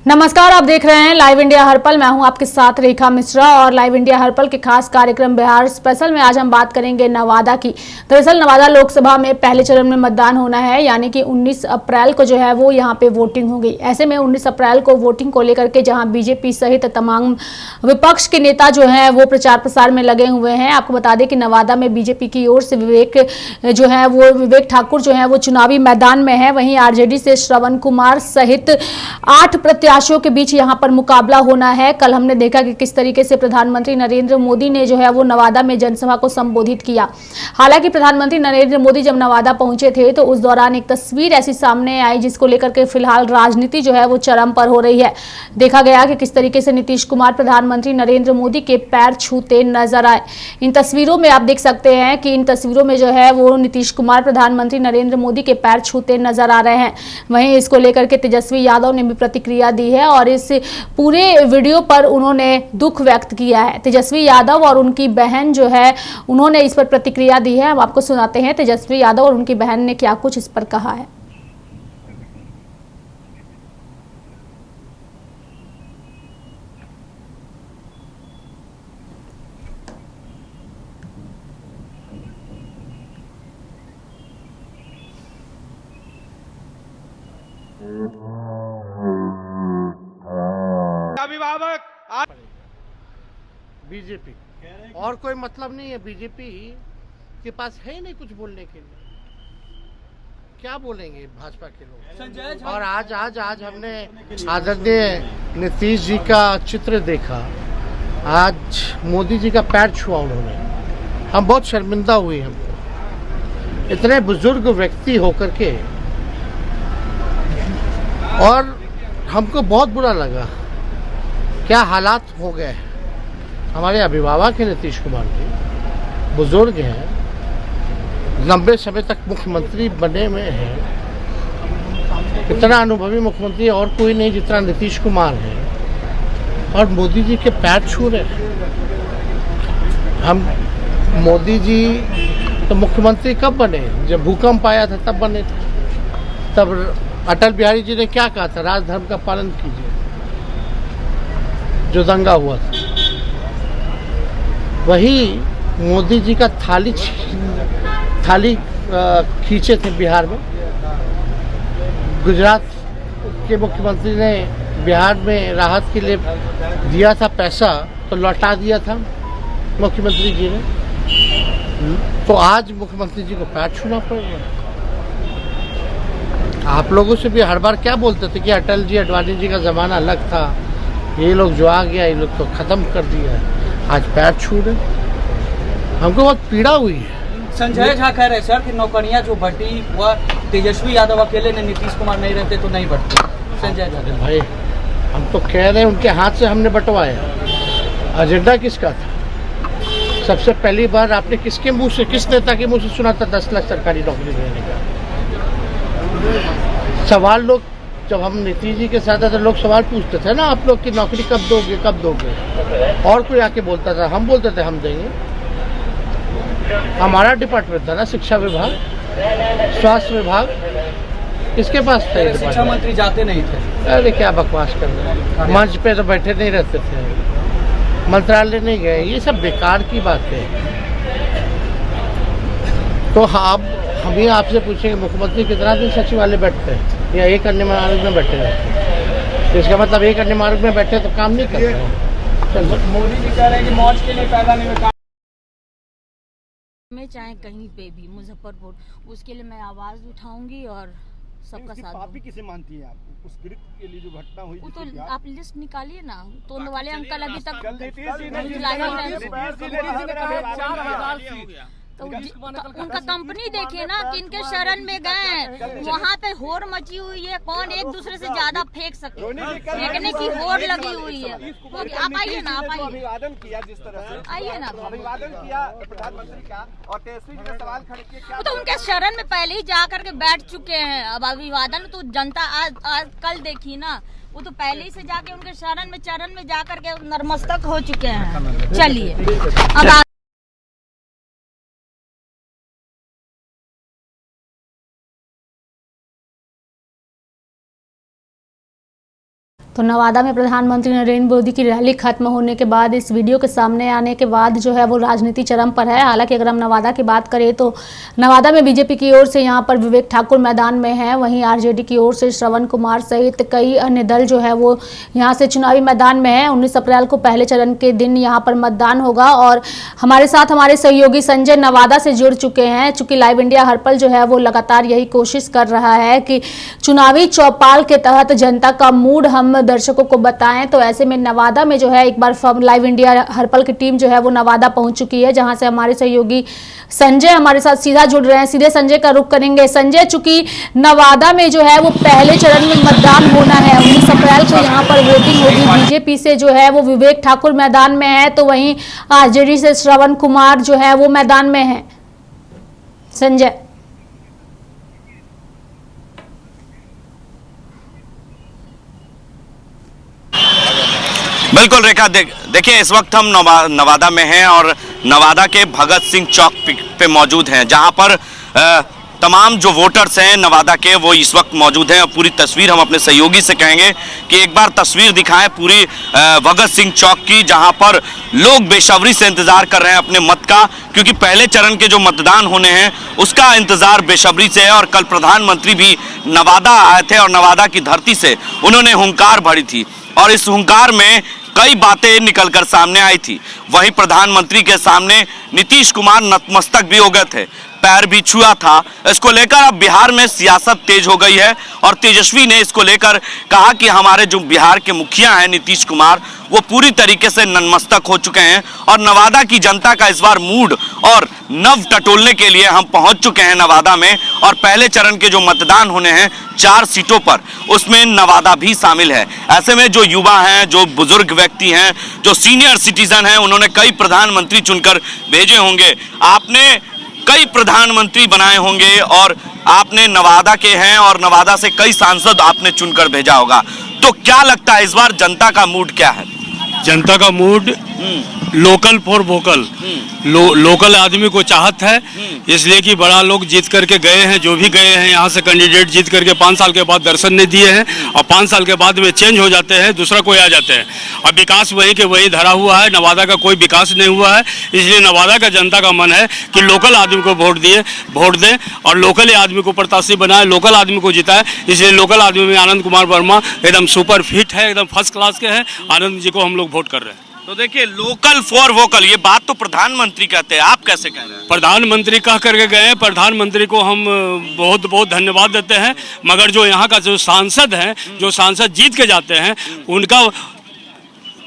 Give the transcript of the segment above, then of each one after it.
नमस्कार, आप देख रहे हैं लाइव इंडिया हर पल। मैं हूं आपके साथ रेखा मिश्रा और लाइव इंडिया हर पल के खास कार्यक्रम बिहार स्पेशल में आज हम बात करेंगे नवादा की। दरअसल नवादा लोकसभा में पहले चरण में मतदान होना है, यानी कि 19 अप्रैल को जो है वो यहां पे वोटिंग होगी। ऐसे में 19 अप्रैल को वोटिंग को लेकर के जहां बीजेपी सहित तमाम विपक्ष के नेता जो है वो प्रचार प्रसार में लगे हुए हैं। आपको बता दें कि नवादा में बीजेपी की ओर से विवेक ठाकुर जो है वो चुनावी मैदान में है। वहीं आरजेडी से श्रवण कुमार सहित 8 प्रत्याशियों के बीच यहां पर मुकाबला होना है। कल हमने देखा कि किस तरीके से प्रधानमंत्री नरेंद्र मोदी ने जो है वो नवादा में जनसभा को संबोधित किया। हालांकि प्रधानमंत्री नरेंद्र मोदी जब नवादा पहुंचे थे तो उस दौरान एक तस्वीर ऐसी सामने आई जिसको लेकर के फिलहाल राजनीति जो है वो चरम पर हो रही है। देखा गया कि किस तरीके से नीतीश कुमार प्रधानमंत्री नरेंद्र मोदी के पैर छूते नजर आए। इन तस्वीरों में आप देख सकते हैं कि इन तस्वीरों में जो है वो नीतीश कुमार प्रधानमंत्री नरेंद्र मोदी के पैर छूते नजर आ रहे हैं। वहीं इसको लेकर के तेजस्वी यादव ने भी प्रतिक्रिया दी है और इस पूरे वीडियो पर उन्होंने दुख व्यक्त किया है। तेजस्वी यादव और उनकी बहन जो है उन्होंने इस पर प्रतिक्रिया दी है। हम आपको सुनाते हैं तेजस्वी यादव और उनकी बहन ने क्या कुछ इस पर कहा है। अभिभावक बीजेपी और कोई मतलब नहीं है। बीजेपी के पास है ही नहीं कुछ बोलने के लिए। क्या बोलेंगे भाजपा के लोग। और आज हमने आदरणीय नीतीश जी का चित्र देखा। आज मोदी जी का पैर छुआ उन्होंने। हम बहुत शर्मिंदा हुए। हम इतने बुजुर्ग व्यक्ति होकर के, और हमको बहुत बुरा लगा क्या हालात हो गए। हमारे अभिभावक हैं नीतीश कुमार जी, बुजुर्ग हैं, लंबे समय तक मुख्यमंत्री बने हुए हैं। इतना अनुभवी मुख्यमंत्री और कोई नहीं जितना नीतीश कुमार है, और मोदी जी के पैर छू रहे हैं। हम मोदी जी तो मुख्यमंत्री कब बने? जब भूकंप आया था तब बने थे। तब अटल बिहारी जी ने क्या कहा था? राजधर्म का पालन कीजिए, जो दंगा हुआ था। वही मोदी जी का थाली खींचे थे बिहार में। गुजरात के मुख्यमंत्री ने बिहार में राहत के लिए दिया था पैसा, तो लौटा दिया था मुख्यमंत्री जी ने। तो आज मुख्यमंत्री जी को पैर छूना पड़ेगा। आप लोगों से भी हर बार क्या बोलते थे कि अटल जी अडवाणी जी का ज़माना अलग था, ये लोग जो आ गया ये लोग तो ख़त्म कर दिया है। आज पैर छू रहे। हमको बहुत पीड़ा हुई है। संजय झा कह रहे सर कि नौकरियां जो बढ़ी वह तेजस्वी यादव अकेले ने, नीतीश कुमार नहीं रहते तो नहीं बढ़ती। संजय झा भाई, हम तो कह रहे हैं उनके हाथ से हमने बंटवाया। एजेंडा किसका था? सबसे पहली बार आपने किसके मुंह से, किस नेता के मुंह से सुना था 10 लाख सरकारी नौकरी देने का? सवाल लोग, जब हम नीतीश जी के साथ थे तो लोग सवाल पूछते थे ना, आप लोग की नौकरी कब दोगे कब दोगे। और कोई आके बोलता था, हम बोलते थे हम देंगे। हमारा डिपार्टमेंट था ना, शिक्षा विभाग, स्वास्थ्य विभाग, किसके पास था? शिक्षा मंत्री जाते नहीं थे। अरे क्या बकवास कर रहे हैं। मंच पे तो बैठे नहीं रहते थे, मंत्रालय नहीं गए। ये सब बेकार की बात है। तो हम ही आपसे पूछेंगे मुख्यमंत्री कितना दिन सचिवालय बैठते हैं या एक अन्य मार्ग में बैठे रहते हैं? तो इसका मतलब एक अन्य मार्ग में बैठे तो काम नहीं करते हैं। मोदी जी कह रहे हैं कि मौज के लिए पैदा नहीं हुआ। मैं चाहे कहीं पे भी, मुजफ्फरपुर, उसके लिए मैं आवाज उठाऊंगी और सबका साथ पापी किसे मानती है आप? उस कृत्य के लिए जो घटना हुई, वो तो आप लिस्ट निकालिए ना। तो वाले अंकल अभी तक तो उनका कंपनी देखिए ना, किनके शरण में गए। वहाँ पे होड़ मची हुई है, कौन एक दूसरे से ज्यादा फेंक सके, फेंकने की होड़ लगी हुई है। आप आइए ना, आप आइए, अभिवादन किया जिस तरह से, आइए ना। अभिवादन किया प्रधानमंत्री का और तेजस्वी जी ने सवाल खड़े किए। क्या तो उनके शरण में पहले ही जा करके बैठ चुके हैं। अब अभिवादन तो जनता आज कल देखी ना, वो तो पहले ही से जाके उनके शरण में चरण में जा करके नतमस्तक हो चुके हैं। चलिए अब तो नवादा में प्रधानमंत्री नरेंद्र मोदी की रैली खत्म होने के बाद इस वीडियो के सामने आने के बाद जो है वो राजनीति चरम पर है। हालांकि अगर हम नवादा की बात करें तो नवादा में बीजेपी की ओर से यहां पर विवेक ठाकुर मैदान में है, वहीं आरजेडी की ओर से श्रवण कुमार सहित कई अन्य दल जो है वो यहां से चुनावी मैदान में है। 19 अप्रैल को पहले चरण के दिन यहां पर मतदान होगा और हमारे साथ हमारे सहयोगी संजय नवादा से जुड़ चुके हैं। चूंकि लाइव इंडिया हर्पल जो है वो लगातार यही कोशिश कर रहा है कि चुनावी चौपाल के तहत जनता का मूड हम दर्शकों को बताएं। तो ऐसे में नवादा में जो है एक बार लाइव इंडिया हर्पल की टीम जो है वो नवादा पहुंच चुकी है, जहां से हमारे सहयोगी संजय हमारे साथ सीधा जुड़ रहे हैं। सीधे संजय का रुख करेंगे। संजय, चूंकि नवादा में जो है वो पहले चरण में मतदान होना है, 19 अप्रैल को यहाँ पर वोटिंग होगी। बीजेपी से जो है वो विवेक ठाकुर मैदान में है, तो वहीं आरजेडी से श्रवण कुमार जो है वो मैदान में है। संजय, बिल्कुल रेखा, देखिए इस वक्त हम नवादा में हैं और नवादा के भगत सिंह चौक पे मौजूद हैं, जहां पर तमाम जो वोटर्स हैं नवादा के वो इस वक्त मौजूद हैं। और पूरी तस्वीर हम अपने सहयोगी से कहेंगे कि एक बार तस्वीर दिखाएं पूरी भगत सिंह चौक की, जहां पर लोग बेसब्री से इंतजार कर रहे हैं अपने मत का, क्योंकि पहले चरण के जो मतदान होने हैं उसका इंतजार बेसब्री से है। और कल प्रधानमंत्री भी नवादा आए थे और नवादा की धरती से उन्होंने हुंकार भरी थी और इस हुंकार में कई बातें निकलकर सामने आई थी। वहीं प्रधानमंत्री के सामने नीतीश कुमार नतमस्तक भी हो गए थे, पैर भी छुआ था। इसको लेकर अब बिहार में सियासत तेज हो गई है और तेजस्वी ने इसको लेकर कहा कि हमारे जो बिहार के मुखिया हैं नीतीश कुमार, वो पूरी तरीके से नतमस्तक हो चुके हैं और नवादा की जनता का इस बार मूड और नव टटोलने के लिए हम पहुंच चुके हैं नवादा में। और पहले चरण के जो मतदान होने हैं 4 सीटों पर, उसमें नवादा भी शामिल है। ऐसे में जो युवा हैं, जो बुजुर्ग व्यक्ति हैं, जो सीनियर सिटीजन हैं, उन्होंने कई प्रधानमंत्री चुनकर भेजे होंगे। आपने कई प्रधानमंत्री बनाए होंगे और आपने नवादा के हैं और नवादा से कई सांसद आपने चुनकर भेजा होगा। तो क्या लगता है इस बार जनता का मूड क्या है? जनता का mood local for vocal, local आदमी को चाहत है, इसलिए कि बड़ा लोग जीत करके गए हैं, जो भी गए हैं यहाँ से कैंडिडेट जीत करके 5 साल के बाद दर्शन नहीं दिए हैं और 5 साल के बाद में चेंज हो जाते हैं, दूसरा कोई आ जाते हैं। अब विकास वही के वही धरा हुआ है, नवादा का कोई विकास नहीं हुआ है। इसलिए नवादा का जनता का मन है कि लोकल आदमी को वोट दें और लोकल आदमी को प्रत्याशी बनाए, लोकल आदमी को जिताए। इसलिए लोकल आदमी में आनंद कुमार वर्मा एकदम सुपर फिट है, एकदम फर्स्ट क्लास के हैं। आनंद जी को हम लोग वोट कर रहे हैं। तो देखिए, लोकल फॉर वोकल, ये बात तो प्रधानमंत्री कहते हैं, आप कैसे कह रहे हैं? प्रधानमंत्री कह करके गए, प्रधानमंत्री को हम बहुत बहुत धन्यवाद देते हैं। मगर जो यहाँ का जो सांसद हैं, जो सांसद जीत के जाते हैं, उनका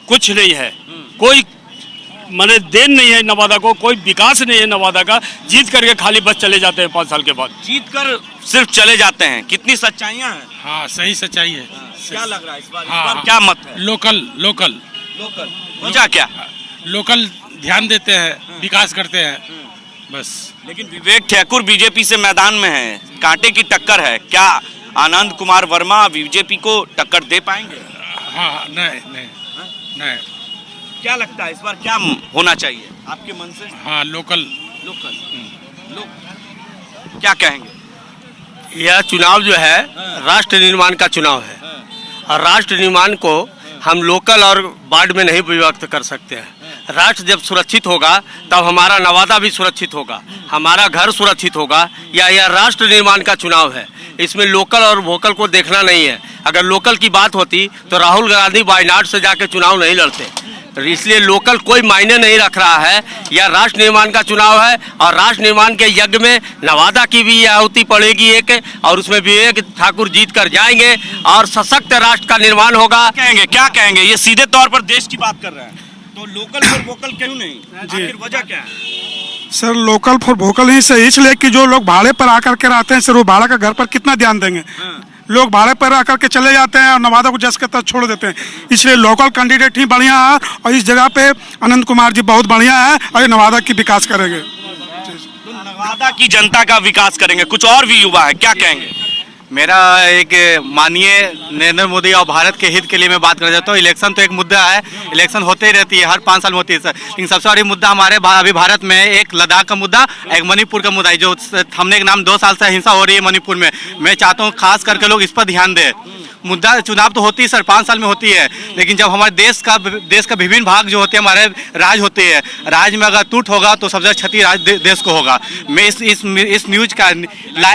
कुछ नहीं है, कोई माने देन नहीं है नवादा को, कोई विकास नहीं है नवादा का। जीत करके खाली बस चले जाते हैं 5 साल के बाद, जीत कर सिर्फ चले जाते हैं। कितनी सच्चाइयाँ हैं? हाँ, सही सच्चाई है। क्या लग रहा है इस बार? हाँ, क्या मत है? लोकल वजह क्या? लोकल ध्यान देते हैं, विकास करते हैं, बस। लेकिन विवेक ठाकुर बीजेपी से मैदान में है, कांटे की टक्कर है। क्या आनंद कुमार वर्मा बीजेपी को टक्कर दे पाएंगे? हाँ, नहीं। क्या लगता है इस बार क्या होना चाहिए आपके मन से? हाँ, लोकल। क्या कहेंगे? यह चुनाव जो है राष्ट्र निर्माण का चुनाव है और राष्ट्र निर्माण को हम लोकल और वार्ड में नहीं विभक्त कर सकते हैं। राष्ट्र जब सुरक्षित होगा तब हमारा नवादा भी सुरक्षित होगा, हमारा घर सुरक्षित होगा। यह राष्ट्र निर्माण का चुनाव है, इसमें लोकल और वोकल को देखना नहीं है। अगर लोकल की बात होती तो राहुल गांधी वायनाड से जाके चुनाव नहीं लड़ते। इसलिए लोकल कोई मायने नहीं रख रहा है। यह राष्ट्र निर्माण का चुनाव है और राष्ट्र निर्माण के यज्ञ में नवादा की भी आहुति पड़ेगी एक, और उसमें विवेक ठाकुर जीत कर जाएंगे और सशक्त राष्ट्र का निर्माण होगा। क्या कहेंगे? ये सीधे तौर पर देश की बात कर रहे हैं, तो लोकल फॉर वोकल क्यों नहीं? आखिर वजह क्या है? सर, लोकल फॉर वोकल ही सही, इसलिए कि जो लोग भाड़े पर आकर के रहते हैं सर, वो भाड़ा का घर पर कितना ध्यान देंगे? लोग भाड़े पर आकर के चले जाते हैं और नवादा को जस के तस छोड़ देते हैं। इसलिए लोकल कैंडिडेट ही बढ़िया है और इस जगह पे आनंद कुमार जी बहुत बढ़िया है और ये नवादा की विकास करेंगे। तो नवादा की जनता का विकास करेंगे। कुछ और भी युवा है, क्या कहेंगे? मेरा एक माननीय नरेंद्र मोदी और भारत के हित के लिए मैं बात करना चाहता हूँ। इलेक्शन तो एक मुद्दा है, इलेक्शन होते ही रहती है, हर 5 साल में होती है सर, लेकिन सबसे बड़ी मुद्दा हमारे अभी भारत में एक लद्दाख का मुद्दा, एक मणिपुर का मुद्दा है, जो हमने एक नाम 2 साल से हिंसा हो रही है मणिपुर में। मैं चाहता हूँ खास करके लोग इस पर ध्यान दें। मुद्दा चुनाव तो होती है सर, 5 साल में होती है, लेकिन जब हमारे देश का विभिन्न भाग जो होते हैं, हमारे राज होते हैं, राज्य में अगर टूट होगा तो सबसे क्षति देश को होगा। मैं इस न्यूज का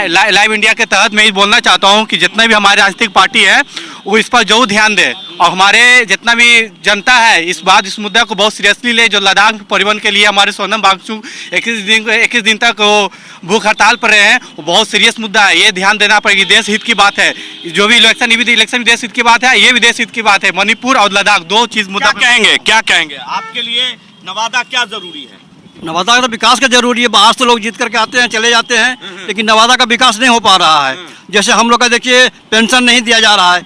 लाइव इंडिया के तहत मैं बोलना चाहता हूं कि जितने भी हमारे राजनीतिक पार्टी है वो इस पर जरूर ध्यान दे, और हमारे जितना भी जनता है इस मुद्दा को बहुत सीरियसली ले। जो लद्दाख परिवहन के लिए हमारे सोनम वांगचुक 21 दिन तक वो भूख हड़ताल पर रहे हैं, वो बहुत सीरियस मुद्दा है, ये ध्यान देना पड़ेगी। देश हित की बात है, जो भी इलेक्शन भी देश हित की बात है, ये भी देश हित की बात है। मणिपुर और लद्दाख 2 चीज मुद्दा क्या कहेंगे आपके लिए नवादा क्या जरूरी है? नवादा का तो विकास का जरूरी है। बाहर से लोग जीत करके आते हैं, चले जाते हैं, लेकिन नवादा का विकास नहीं हो पा रहा है। जैसे हम लोग का देखिए पेंशन नहीं दिया जा रहा है,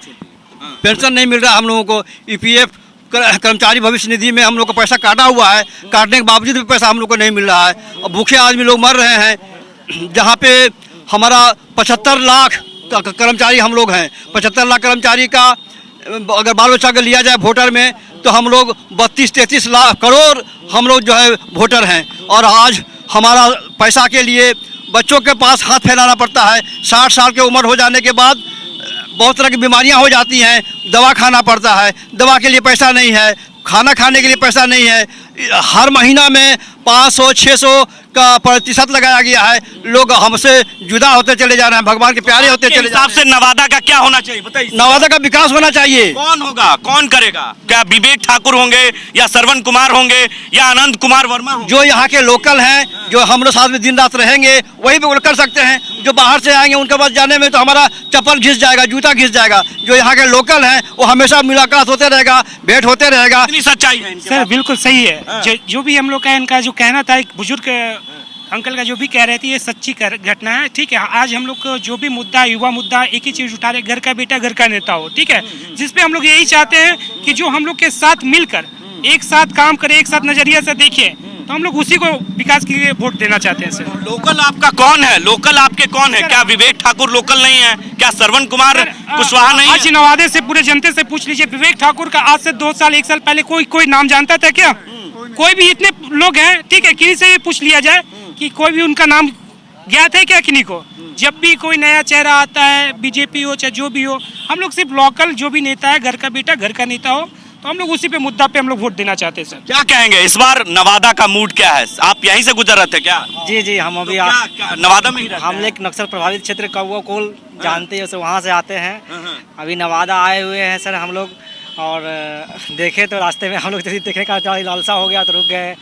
पेंशन नहीं मिल रहा हम लोगों को। EPF कर्मचारी भविष्य निधि में हम लोग को पैसा काटा हुआ है, काटने के बावजूद भी पैसा हम लोग को नहीं मिल रहा है, और भूखे आदमी लोग मर रहे हैं। जहाँ पे हमारा 75 लाख कर्मचारी हम लोग हैं, 75 लाख कर्मचारी का अगर बाल बच्चा का लिया जाए वोटर में तो हम लोग 32-33 लाख करोड़ हम लोग जो है वोटर हैं, और आज हमारा पैसा के लिए बच्चों के पास हाथ फैलाना पड़ता है। 60 साल की उम्र हो जाने के बाद बहुत तरह की बीमारियां हो जाती हैं, दवा खाना पड़ता है, दवा के लिए पैसा नहीं है, खाना खाने के लिए पैसा नहीं है। हर महीना में 500-600 का प्रतिशत लगाया गया है। लोग हमसे जुदा होते चले जा रहे हैं, भगवान के प्यारे होते चले जा रहे हैं। हिसाब से नवादा का क्या होना चाहिए बताइए? नवादा का विकास होना चाहिए। कौन होगा, कौन करेगा? क्या विवेक ठाकुर होंगे या श्रवण कुमार होंगे या आनंद कुमार वर्मा होंगे? जो यहाँ के लोकल हैं, जो हम लोग साथ में दिन रात रहेंगे, वही भी कर सकते हैं। जो बाहर से आएंगे उनके पास जाने में तो हमारा चप्पल घिस जाएगा, जूता घिस जाएगा। जो यहाँ के लोकल हैं वो हमेशा मुलाकात होते रहेगा, भेंट होते रहेगा। इतनी सच्चाई है सर, बिल्कुल सही है। जो भी हम लोग का इनका जो कहना था, एक बुजुर्ग अंकल का जो भी कह रहे थे, ये सच्ची घटना है। ठीक है, आज हम लोग को जो भी मुद्दा, युवा मुद्दा, एक ही चीज उठा रहे, घर का बेटा घर का नेता हो। ठीक है, जिसपे हम लोग यही चाहते हैं कि जो हम लोग के साथ मिलकर एक साथ काम करे, एक साथ नजरिया से देखे, तो हम लोग उसी को विकास के लिए वोट देना चाहते हैं सर। लोकल आपका कौन है? लोकल आपके कौन है? क्या विवेक ठाकुर लोकल नहीं है? क्या श्रवण कुमार कुशवाहा नहीं है? आज नवादे से पूरे जनता से पूछ लीजिए, विवेक ठाकुर का आज से 2 साल 1 साल पहले कोई नाम जानता था क्या? कोई भी? इतने लोग हैं, ठीक है, किन्हीं से ये पूछ लिया जाए कि कोई भी उनका नाम ज्ञात है क्या किन्हीं को? जब भी कोई नया चेहरा आता है, बीजेपी हो चाहे जो भी हो, हम लोग सिर्फ लोकल जो भी नेता है, घर का बेटा घर का नेता हो, तो हम लोग उसी पे मुद्दा पे हम लोग वोट देना चाहते हैं सर। क्या कहेंगे इस बार नवादा का मूड क्या है? आप यहीं से गुजर रहे थे क्या? जी, हम अभी क्या नवादा में ही रहते हैं? हम लोग नक्सल प्रभावित क्षेत्र कौवा कोल जानते हैं, वहाँ से आते हैं। अभी नवादा आए हुए हैं सर हम लोग, और देखे तो रास्ते में हम लोग देखने का लालसा हो गया तो रुक गए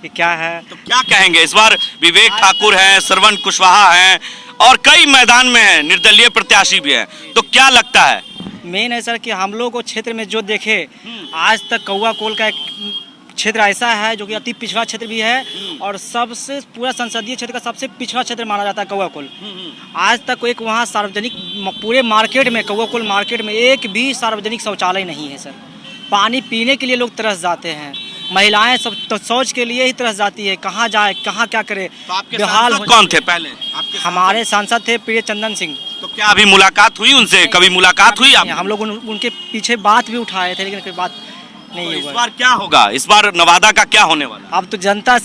कि क्या है। तो क्या कहेंगे इस बार? विवेक ठाकुर हैं, श्रवण कुशवाहा हैं, और कई मैदान में हैं, निर्दलीय प्रत्याशी भी हैं, तो क्या लगता है? मेन है सर कि हम लोग को क्षेत्र में जो देखे, आज तक कौवा कोल का एक क्षेत्र ऐसा है जो कि अति पिछड़ा क्षेत्र भी है, और सबसे पूरा संसदीय क्षेत्र का सबसे पिछड़ा क्षेत्र माना जाता है कौवा कोल। आज तक एक वहाँ सार्वजनिक पूरे मार्केट में, कौवा कोल मार्केट में एक भी सार्वजनिक शौचालय नहीं है सर। पानी पीने के लिए लोग तरस जाते हैं, महिलाएं सब तो शौच के लिए ही तरस जाती है, कहाँ जाए, कहाँ क्या करे। तो आपके सांसद कौन थे पहले? हमारे सांसद थे प्रिय चंदन सिंह। तो क्या अभी मुलाकात हुई उनसे? कभी मुलाकात हुई? हम लोग उनके पीछे बात भी उठाए थे, लेकिन कोई बात नहीं हुआ। इस बार क्या होगा? इस बार नवादा का क्या होने वाला? अब तो जनता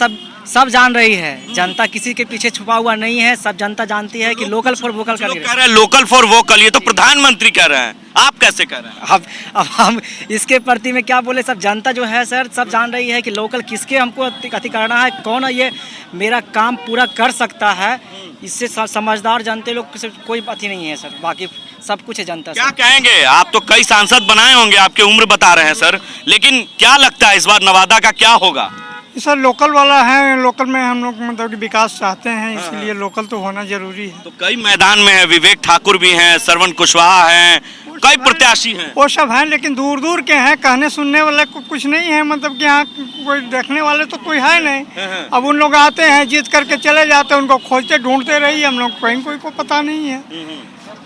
सब जान रही है, जनता किसी के पीछे छुपा हुआ नहीं है, सब जनता जानती है कि लोकल फॉर वोकल कह रहे हैं। लोकल फॉर वोकल, ये तो प्रधानमंत्री कह रहे हैं, आप कैसे कह रहे हैं? अब हम इसके प्रति में क्या बोले? सब जनता जो है सर, सब जान रही है कि लोकल किसके हमको अति करना है, कौन ये मेरा काम पूरा कर सकता है। इससे समझदार जनते लोग से कोई अति नहीं है सर, बाकी सब कुछ है जनता। क्या कहेंगे? आप तो कई सांसद बनाए होंगे, आपकी उम्र बता रहे हैं सर, लेकिन क्या लगता है इस बार नवादा का क्या होगा? सर लोकल वाला है, लोकल में हम लोग मतलब कि विकास चाहते हैं, इसलिए लोकल तो होना जरूरी है। तो कई मैदान में है, विवेक ठाकुर भी हैं, श्रवण कुशवाहा हैं, कई प्रत्याशी हैं। वो सब हैं, लेकिन दूर दूर के हैं, कहने सुनने वाले कुछ नहीं है, मतलब कि यहाँ कोई देखने वाले तो कोई है नहीं। अब उन लोग आते हैं, जीत करके चले जाते हैं, उनको खोजते ढूंढते रहिए, हम लोग कहीं कोई को पता नहीं है।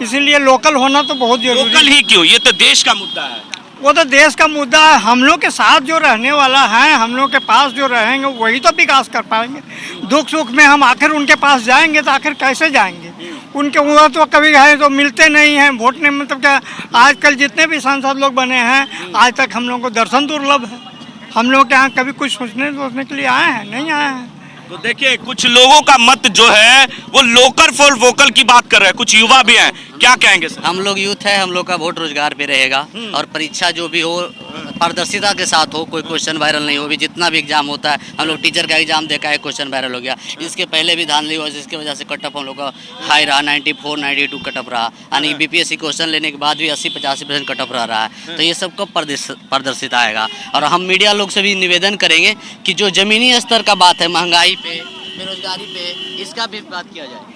इसीलिए लोकल होना तो बहुत जरूरी है। लोकल ही क्यों? ये तो देश का मुद्दा है। वो तो देश का मुद्दा है, हम लोग के साथ जो रहने वाला है, हम लोग के पास जो रहेंगे वही तो विकास कर पाएंगे। दुख सुख में हम आखिर उनके पास जाएंगे तो आखिर कैसे जाएंगे? उनके वो तो कभी है तो मिलते नहीं हैं वोट नहीं, मतलब क्या आजकल जितने भी सांसद लोग बने हैं आज तक हम लोगों को दर्शन दुर्लभ है। हम लोग यहाँ कभी कुछ सोचने के लिए आए हैं नहीं आए हैं। तो देखिए कुछ लोगों का मत जो है वो लोकल फॉर वोकल की बात कर रहे हैं, कुछ युवा भी हैं, क्या कहेंगे सर? हम लोग यूथ है, हम लोग का वोट रोजगार पे रहेगा और परीक्षा जो भी हो पारदर्शिता के साथ हो, कोई क्वेश्चन वायरल नहीं हो। भी जितना भी एग्जाम होता है, हम लोग टीचर का एग्जाम देखा है, क्वेश्चन वायरल हो गया। इसके पहले भी धांधली हुआ जिसकी वजह से कट ऑफ हम लोग का हाई रहा, 94 92 कट ऑफ रहा। यानी बीपीएससी क्वेश्चन लेने के बाद भी 80-85% कट ऑफ रहा है। तो ये सब कब पारदर्शिता आएगा? और हम मीडिया लोग से भी निवेदन करेंगे कि जो जमीनी स्तर का बात है, महंगाई पे, बेरोजगारी पे, इसका भी बात किया जाए।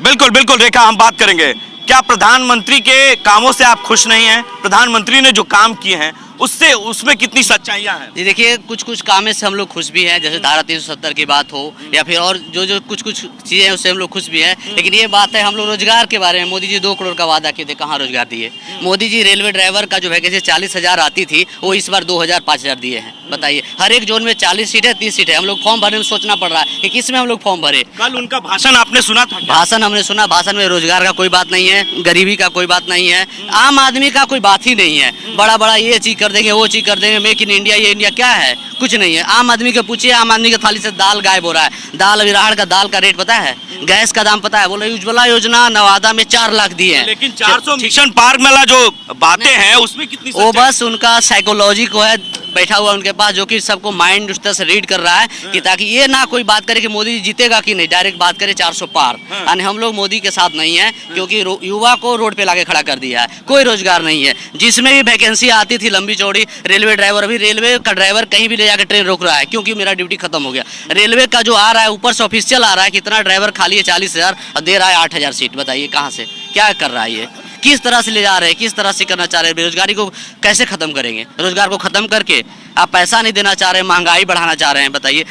बिल्कुल बिल्कुल रेखा, हम बात करेंगे। क्या प्रधानमंत्री के कामों से आप खुश नहीं हैं? प्रधानमंत्री ने जो काम किए हैं उससे उसमें कितनी सच्चाइयां हैं? जी देखिए, कुछ कुछ कामों से हम लोग खुश भी हैं, जैसे धारा 370 की बात हो या फिर और जो कुछ चीज़ें हैं उससे हम लोग खुश भी हैं। लेकिन ये बात है हम लोग रोजगार के बारे में, मोदी जी 2 करोड़ का वादा किए थे, कहाँ रोजगार दिए? मोदी जी रेलवे ड्राइवर का जो वैकेंसी 40,000 आती थी वो इस बार 2,000 5,000 दिए हैं। बताइए, हर एक जोन में 40 सीट है, 30 सीट है। हम लोग फॉर्म भरने में सोचना पड़ रहा है कि किस में हम लोग फॉर्म भरे। कल उनका भाषण आपने सुना था? भाषण हमने सुना, भाषण में रोजगार का कोई बात नहीं है, गरीबी का कोई बात नहीं है, आम आदमी का कोई बात ही नहीं है। बड़ा बड़ा ये चीज कर देंगे, वो चीज कर देंगे, मेक इन इंडिया, ये इंडिया क्या है? कुछ नहीं है। आम आदमी के पूछिए, आम आदमी के थाली से दाल गायब हो रहा है। दाल अभी राहड़ का दाल का रेट पता है, गैस का दाम पता है। बोले उज्ज्वला योजना नवादा में 4 लाख दिए हैं, लेकिन 400 मिशन पार्क वाला जो बातें हैं उसमें कितनी वो बस उनका साइकोलॉजी को है बैठा हुआ उनके पास, जो कि सबको माइंड उस तरह से रीड कर रहा है कि ताकि ये ना कोई बात करे कि मोदी जी जीतेगा कि नहीं, डायरेक्ट बात करे 400 पार। यानी हम लोग मोदी के साथ नहीं है, क्योंकि युवा को रोड पे लाके खड़ा कर दिया है। कोई रोजगार नहीं है। जिसमें भी वैकेंसी आती थी लंबी चौड़ी, रेलवे ड्राइवर, अभी रेलवे का ड्राइवर कहीं भी ले जाकर ट्रेन रोक रहा है क्योंकि मेरा ड्यूटी खत्म हो गया। रेलवे का जो आ रहा है ऊपर से ऑफिशियल आ रहा है कितना ड्राइवर खाली है 40,000 और दे रहा है 8,000 सीट। बताइए कहाँ से, क्या कर रहा है ये? किस तरह से ले जा रहे हैं, किस तरह से करना चाह रहे हैं? बेरोजगारी को कैसे खत्म करेंगे? रोजगार को खत्म करके आप पैसा नहीं देना चाह रहे हैं, महंगाई बढ़ाना चाह रहे हैं। बताइए,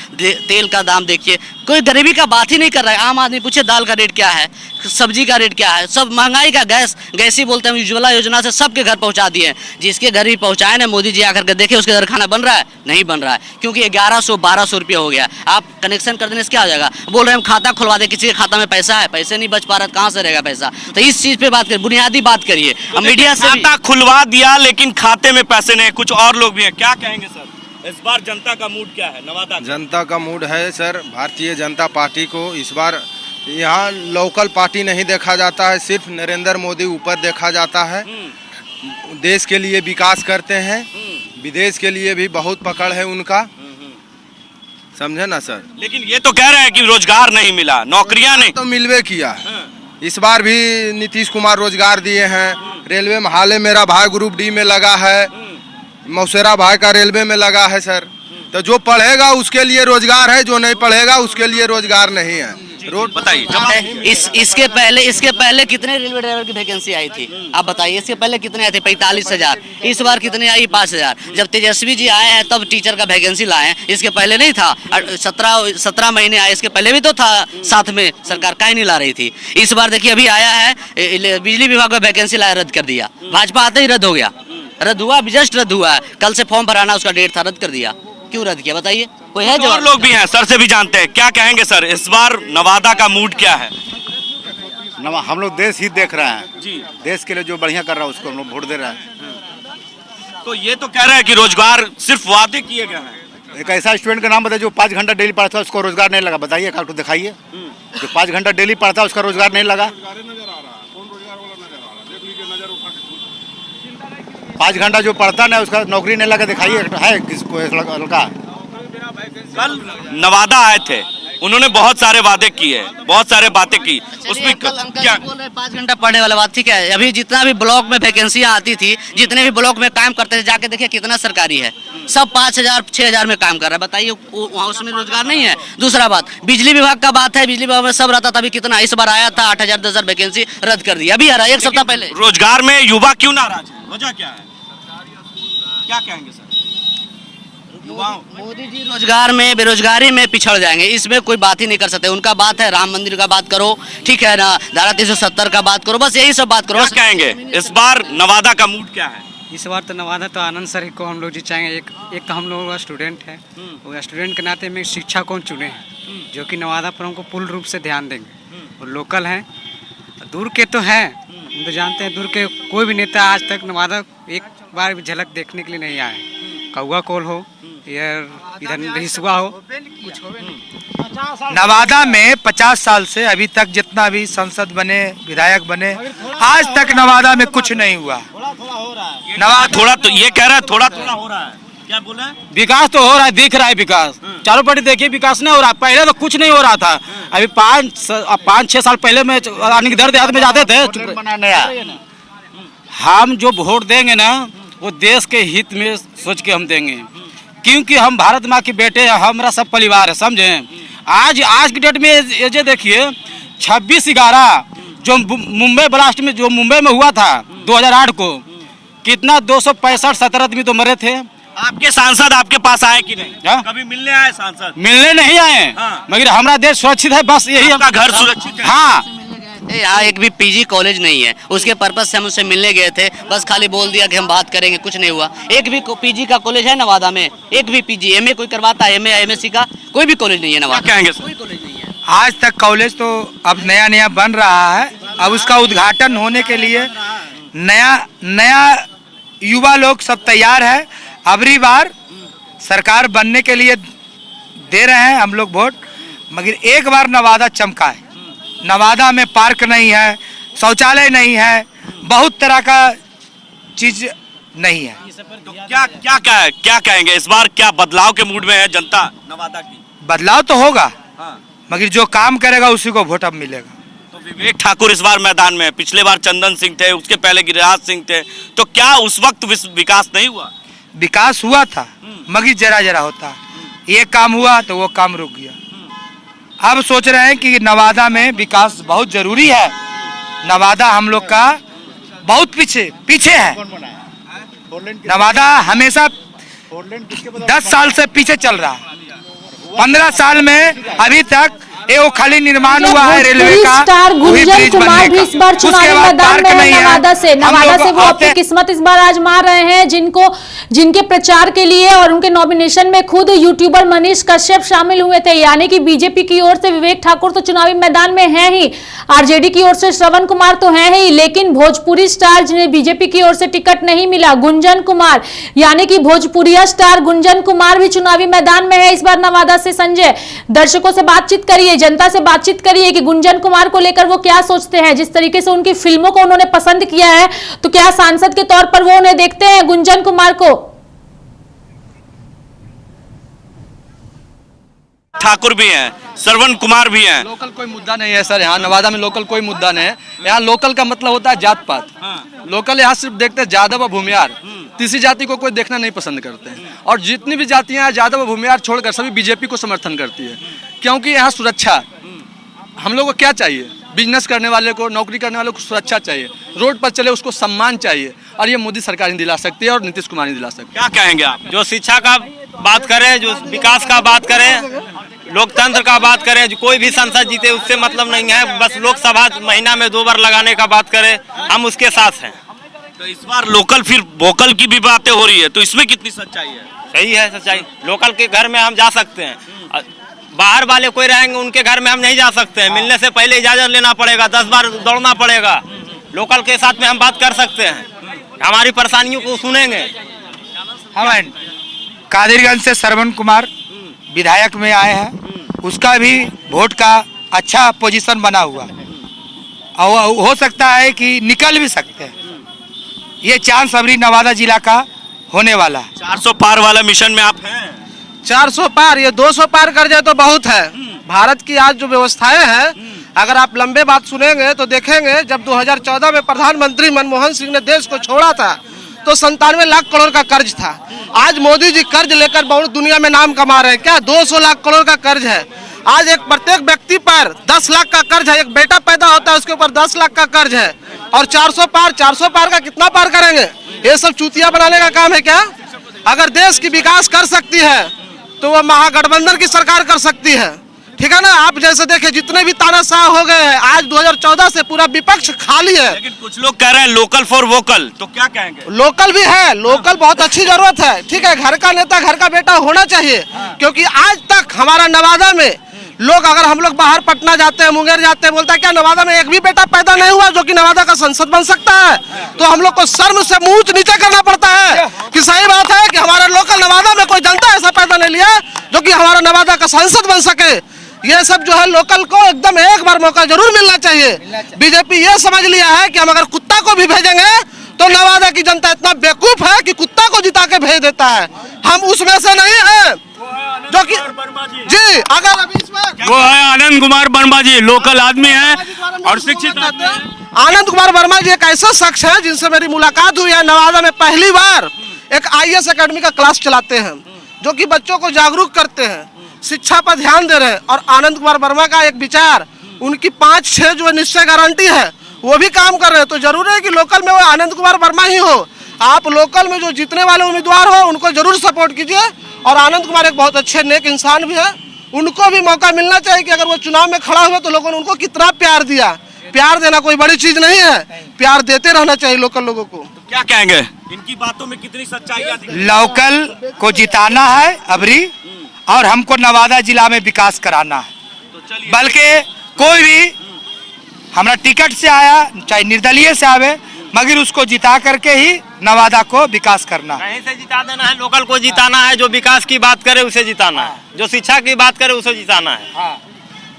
तेल का दाम देखिए, कोई गरीबी का बात ही नहीं कर रहा है। आम आदमी पूछे दाल का रेट क्या है, सब्जी का रेट क्या है, सब महंगाई का। गैस ही बोलते हैं। उज्ज्वला योजना से सबके घर पहुंचा दिए हैं। जिसके घर भी पहुंचाए ना मोदी जी आकर के देखे उसके घर खाना बन रहा है? नहीं बन रहा है, क्योंकि 1100-1200 रुपये हो गया। आप कनेक्शन कर देने से क्या हो जाएगा? बोल रहे हैं हम खाता खुलवा दे, किसी के खाता में पैसा है, पैसे नहीं बच पा रहा, कहाँ से रहेगा पैसा? तो इस चीज पे बात करिए, बुनियादी बात करिए। मीडिया से खाता खुलवा दिया लेकिन खाते में पैसे नहीं। कुछ और लोग भी हैं, क्या कहेंगे सर? इस बार जनता का मूड क्या है नवादा? जनता का मूड है सर, भारतीय जनता पार्टी को इस बार यहाँ लोकल पार्टी नहीं देखा जाता है, सिर्फ नरेंद्र मोदी ऊपर देखा जाता है। देश के लिए विकास करते हैं, विदेश के लिए भी बहुत पकड़ है उनका, समझे ना सर? लेकिन ये तो कह रहे हैं कि रोजगार नहीं मिला, नौकरियां नहीं। तो मिलवे किया है। इस बार भी नीतीश कुमार रोजगार दिए हैं। रेलवे में हाल मेरा भाई ग्रुप डी में लगा है, मौसेरा भाई का रेलवे में लगा है सर। तो जो पढ़ेगा उसके लिए रोजगार है, जो नहीं पढ़ेगा उसके लिए रोजगार नहीं है। रोड बताइए, इसके पहले कितने रेलवे ड्राइवर की वैकेंसी आई थी? आप बताइए, इसके पहले कितने आए थे? 45,000। इस बार कितने आई? 5,000। जब तेजस्वी जी आए हैं तब टीचर का वैकेंसी लाए, इसके पहले नहीं था। 17 महीने आए, इसके पहले भी तो था साथ में, सरकार काहे नहीं ला रही थी? इस बार देखिए अभी आया है, बिजली विभाग का वैकेंसी लाया, रद्द कर दिया। भाजपा आते ही रद्द हो गया, रद्द हुआ, जस्ट रद्द हुआ है। कल से फॉर्म भराना उसका डेट था, रद्द कर दिया। क्यों रद्द किया बताइए? कोई है जो? और लोग भी हैं, सर से भी जानते हैं, क्या कहेंगे सर? इस बार नवादा का मूड क्या है? हम लोग देश ही देख रहे हैं जी, देश के लिए जो बढ़िया कर रहा है उसको हम लोग वोट दे रहे हैं। तो ये तो कह रहे हैं कि रोजगार सिर्फ वादे किए गए हैं। एक ऐसा स्टूडेंट का नाम बताइए जो 5 घंटा डेली पढ़ता है उसको रोजगार नहीं लगा, बताइए काटो दिखाइए। जो 5 घंटा डेली पढ़ता है उसका रोजगार नहीं लगा। 5 घंटा जो पढ़ता ना उसका नौकरी नहीं लगा, दिखाइए है किसको लड़का। कल नवादा आए थे, उन्होंने बहुत सारे वादे किए, बहुत सारे बातें की, उसमें क्या बोल रहे 5 घंटा पढ़ने वाला बात? ठीक है, अभी जितना भी ब्लॉक में वैकेंसियां आती थी, जितने भी ब्लॉक में काम करते थे, जाके देखिए कितना सरकारी है, सब 5,000-6,000 में काम कर रहा है। बताइए वहाँ उसमें रोजगार नहीं है? दूसरा बात, बिजली विभाग का बात है, बिजली विभाग में सब रहता था, अभी कितना इस बार आया था 8,000-10,000 वैकेंसी रद्द कर दिया। अभी आ रहा है 1 सप्ताह पहले। रोजगार में युवा क्यों नाराज है? वजह क्या है? क्या कहेंगे सर? मोदी जी रोजगार में, बेरोजगारी में पिछड़ जाएंगे, इसमें कोई बात ही नहीं कर सकते। उनका बात है राम मंदिर का बात करो, ठीक है ना, धारा 370 का बात करो, बस यही सब बात करो। क्या कहेंगे इस बार नवादा का मूड क्या है? इस बार तो नवादा तो आनंद सर को हम लोग जिताएंगे। एक हम लोग का स्टूडेंट है, वो स्टूडेंट के नाते में शिक्षा कौन चुने हैं जो कि नवादा पर हमको पूर्ण रूप से ध्यान देंगे। और लोकल हैं, दूर के तो हैं, हम तो जानते हैं दूर के कोई भी नेता आज तक नवादा एक बार भी झलक देखने के लिए नहीं आए। कौआ कोल हो या इधर रिसुआ हो, कुछ हो नहीं। नवादा में 50 साल से अभी तक जितना भी सांसद बने, विधायक बने, आज तक नवादा में कुछ नहीं हुआ। नवादा थोड़ा तो ये कह रहा है थोड़ा थोड़ा हो रहा है, क्या बोला? विकास तो हो रहा है, दिख रहा है विकास। चारों पार्टी देखिए विकास नहीं हो रहा। पहले तो कुछ नहीं हो रहा था। अभी 5-6 साल पहले में इधर देहात में जाते थे। हम जो वोट देंगे ना वो देश के हित में सोच के हम देंगे, क्योंकि हम भारत माँ के बेटे हैं, हमारा सब परिवार है, समझे। आज की डेट में ये देखिए 26/11 जो मुंबई ब्लास्ट में जो मुंबई में हुआ था 2008 को, कितना 265-70 आदमी तो मरे थे। आपके सांसद आपके पास आए कि नहीं? कभी मिलने आए सांसद? मिलने नहीं आए। मगर हमारा देश सुरक्षित है, बस यही। आपका घर सुरक्षित है? हाँ। यहाँ एक भी पीजी कॉलेज नहीं है, उसके पर्पज से हम उससे मिलने गए थे, बस खाली बोल दिया कि हम बात करेंगे, कुछ नहीं हुआ। एक भी पीजी का कॉलेज है नवादा में? एक भी पीजी एमए कोई करवाता है? एमएससी का कोई भी कॉलेज नहीं है नवादा। क्या कहेंगे? कोई कॉलेज नहीं है आज तक। कॉलेज तो अब नया बन रहा है, अब उसका उद्घाटन होने के लिए नया युवा लोग सब तैयार है। अबरी बार सरकार बनने के लिए दे रहे हैं हम लोग वोट, मगर एक बार नवादा चमका है। नवादा में पार्क नहीं है, शौचालय नहीं है, बहुत तरह का चीज नहीं है। तो क्या कहेंगे इस बार? क्या बदलाव के मूड में है जनता नवादा की? बदलाव तो होगा, मगर जो काम करेगा उसी को वोट अब मिलेगा। तो विवेक ठाकुर इस बार मैदान में, पिछले बार चंदन सिंह थे, उसके पहले गिरिराज सिंह थे, तो क्या उस वक्त विकास नहीं हुआ? विकास हुआ था, मगर जरा होता। ये काम हुआ तो वो काम रुक गया। अब सोच रहे हैं कि नवादा में विकास बहुत जरूरी है। नवादा हम लोग का बहुत पीछे है। नवादा हमेशा 10 साल से पीछे चल रहा है। 15 साल में अभी तक वो खाली निर्माण हुआ है रेलवे का। स्टार गुंजन कुमार भी इस बार चुनावी मैदान में है नवादा से वो अपनी किस्मत इस बार आजमा रहे हैं, जिनके प्रचार के लिए और उनके नॉमिनेशन में खुद यूट्यूबर मनीष कश्यप शामिल हुए थे। यानी कि बीजेपी की ओर से विवेक ठाकुर तो चुनावी मैदान में है ही, आरजेडी की ओर से श्रवण कुमार तो है ही, लेकिन भोजपुरी स्टार जिन्हें बीजेपी की ओर से टिकट नहीं मिला, गुंजन कुमार, यानी कि भोजपुरिया स्टार गुंजन कुमार भी चुनावी मैदान में है इस बार नवादा से। संजय, दर्शकों से बातचीत करिए, जनता से बातचीत करिए कि गुंजन कुमार को लेकर वो क्या सोचते हैं। जिस तरीके से उनकी फिल्मों को उन्होंने पसंद किया है, तो क्या सांसद के तौर पर वो उन्हें देखते हैं गुंजन कुमार को? ठाकुर भी हैं, श्रवण कुमार भी हैं। लोकल कोई मुद्दा नहीं है सर, यहाँ नवादा में लोकल कोई मुद्दा नहीं है। यहाँ लोकल का मतलब होता है जात पात। लोकल यहाँ सिर्फ देखते हैं यादव और भूमियार, तीसरी जाति को कोई देखना नहीं पसंद करते हैं। और जितनी भी जातियाँ यादव और भूमियार छोड़कर सभी बीजेपी को समर्थन करती है, क्योंकि यहाँ सुरक्षा। हम लोग को क्या चाहिए? बिजनेस करने वाले को, नौकरी करने वाले को सुरक्षा चाहिए, रोड पर चले उसको सम्मान चाहिए, और ये मोदी सरकार नहीं दिला सकती है और नीतीश कुमार नहीं दिला सकती। क्या कहेंगे आप? जो शिक्षा का बात करें, जो विकास का बात करें, लोकतंत्र का बात करें, जो कोई भी सांसद जीते उससे मतलब नहीं है। बस लोकसभा महीना में 2 बार लगाने का बात करें, हम उसके साथ हैं। तो इस बार लोकल फिर वोकल की भी बातें हो रही है, तो इसमें कितनी सच्चाई है? सही है सच्चाई। लोकल के घर में हम जा सकते हैं, बाहर वाले कोई रहेंगे उनके घर में हम नहीं जा सकते हैं। मिलने से पहले इजाजत लेना पड़ेगा, 10 बार दौड़ना पड़ेगा। लोकल के साथ में हम बात कर सकते हैं, हमारी परेशानियों को सुनेंगे। हम कादिरगंज से श्रवण कुमार विधायक में आए हैं, उसका भी वोट का अच्छा पोजीशन बना हुआ, और हो सकता है कि निकल भी सकते हैं। ये चांस अबरी नवादा जिला का होने वाला है। 400 पार वाला मिशन में आप हैं? 400 पार, ये 200 पार कर जाए तो बहुत है। भारत की आज जो व्यवस्थाएं हैं, अगर आप लंबे बात सुनेंगे तो देखेंगे, जब 2014 में प्रधानमंत्री मनमोहन सिंह ने देश को छोड़ा था तो 97 लाख करोड़ का कर्ज था। आज मोदी जी कर्ज लेकर बहुत दुनिया में नाम कमा रहे हैं। क्या 200 लाख करोड़ का कर्ज है? आज एक प्रत्येक व्यक्ति पर 10 लाख का कर्ज है। एक बेटा पैदा होता है उसके ऊपर 10 लाख का कर्ज है। और 400 पार का कितना पार करेंगे? ये सब चूतिया बनाने का काम है क्या? अगर देश की विकास कर सकती है तो वह महागठबंधन की सरकार कर सकती है। ठीक है ना। आप जैसे देखे जितने भी तानाशाह हो गए हैं, आज 2014 से पूरा विपक्ष खाली है। लेकिन कुछ लोग कह रहे हैं लोकल फॉर वोकल, तो क्या कहेंगे? लोकल भी है, लोकल बहुत अच्छी जरूरत है। ठीक है, घर का नेता घर का बेटा होना चाहिए, क्योंकि आज तक हमारा नवादा में लोग, अगर हम लोग बाहर पटना जाते हैं, मुंगेर जाते हैं, बोलता है क्या नवादा में एक भी बेटा पैदा नहीं हुआ जो कि नवादा का सांसद बन सकता है? तो हम लोग को शर्म से मुंह नीचे करना पड़ता है कि सही बात है कि हमारे लोकल नवादा में कोई जनता ऐसा पैदा नहीं लिया जो कि हमारा नवादा का सांसद बन सके। ये सब जो है लोकल को एकदम एक बार मौका जरूर मिलना चाहिए। बीजेपी ये समझ लिया है कि हम अगर कुत्ता को भी भेजेंगे तो नवादा की जनता इतना बेवकूफ है कि कुत्ता को जिता के भेज देता है। हम उसमें से नहीं है जो कि जी, अगर अभी इसमें वो है आनंद कुमार वर्मा जी, लोकल आदमी है और शिक्षित आदमी है। आनंद कुमार वर्मा जी एक ऐसा शख्स है जिनसे मेरी मुलाकात हुई है। नवादा में पहली बार एक IAS एकेडमी का क्लास चलाते हैं, जो कि बच्चों को जागरूक करते हैं, शिक्षा पर ध्यान दे रहे हैं। और आनंद कुमार वर्मा का एक विचार, उनकी 5-6 जो निश्चय गारंटी है वो भी काम कर रहे हैं। तो जरूरी है कि लोकल में वो आनंद कुमार वर्मा ही हो। आप लोकल में जो जीतने वाले उम्मीदवार हो उनको जरूर सपोर्ट कीजिए। और आनंद कुमार एक बहुत अच्छे नेक इंसान भी है, उनको भी मौका मिलना चाहिए कि अगर वो चुनाव में खड़ा हुए तो लोगों ने उनको कितना प्यार दिया। प्यार देना कोई बड़ी चीज नहीं है, प्यार देते रहना चाहिए लोकल लोगों को। तो क्या कहेंगे? इनकी बातों में कितनी सच्चाई है? लोकल को जिताना है अबरी, और हमको नवादा जिला में विकास कराना है। बल्कि कोई भी हमारा टिकट से आया चाहे निर्दलीय से आवे, मगर उसको जिता करके ही नवादा को विकास करना है। कहीं से जिता देना है, लोकल को जिताना है। जो विकास की बात करे उसे जिताना है, जो शिक्षा की बात करे उसे जिताना है।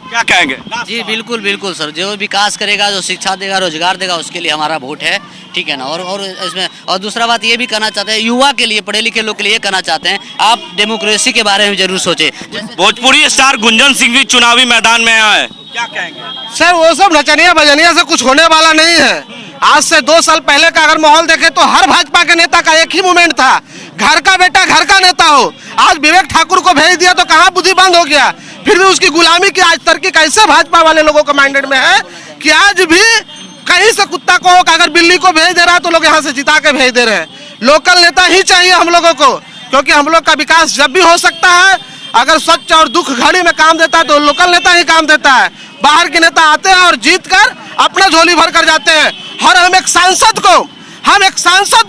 क्या कहेंगे? जी बिल्कुल बिल्कुल सर, जो विकास करेगा, जो शिक्षा देगा, रोजगार देगा, उसके लिए हमारा वोट है। ठीक है ना। और इसमें और दूसरा बात ये भी कहना चाहते हैं, युवा के लिए, पढ़े लिखे लोग के लिए कहना चाहते हैं, आप डेमोक्रेसी के बारे में जरूर सोचे। भोजपुरी स्टार गुंजन सिंह भी चुनावी मैदान में है, क्या कहेंगे? सर वो सब नचनिया बजनिया से कुछ होने वाला नहीं है। आज से 2 साल पहले का अगर माहौल देखे तो हर भाजपा के नेता का एक ही मूवमेंट था, घर का बेटा घर का नेता हो। आज विवेक ठाकुर को भेज दिया तो कहाँ बुद्धि बंद हो गया? फिर भी उसकी गुलामी की आज तरक्की कैसे भाजपा वाले लोगों के माइंडेड में है कि आज भी कहीं से कुत्ता को अगर बिल्ली को भेज दे रहा है तो लोग यहाँ से जिता के भेज दे रहे हैं। लोकल नेता ही चाहिए हम लोगों को, क्योंकि हम लोग का विकास जब भी हो सकता है। अगर सच और दुख घड़ी में काम देता है तो लोकल नेता ही काम देता है। बाहर के नेता आते हैं और जीत कर अपना झोली भर कर जाते हैं। और हम एक सांसद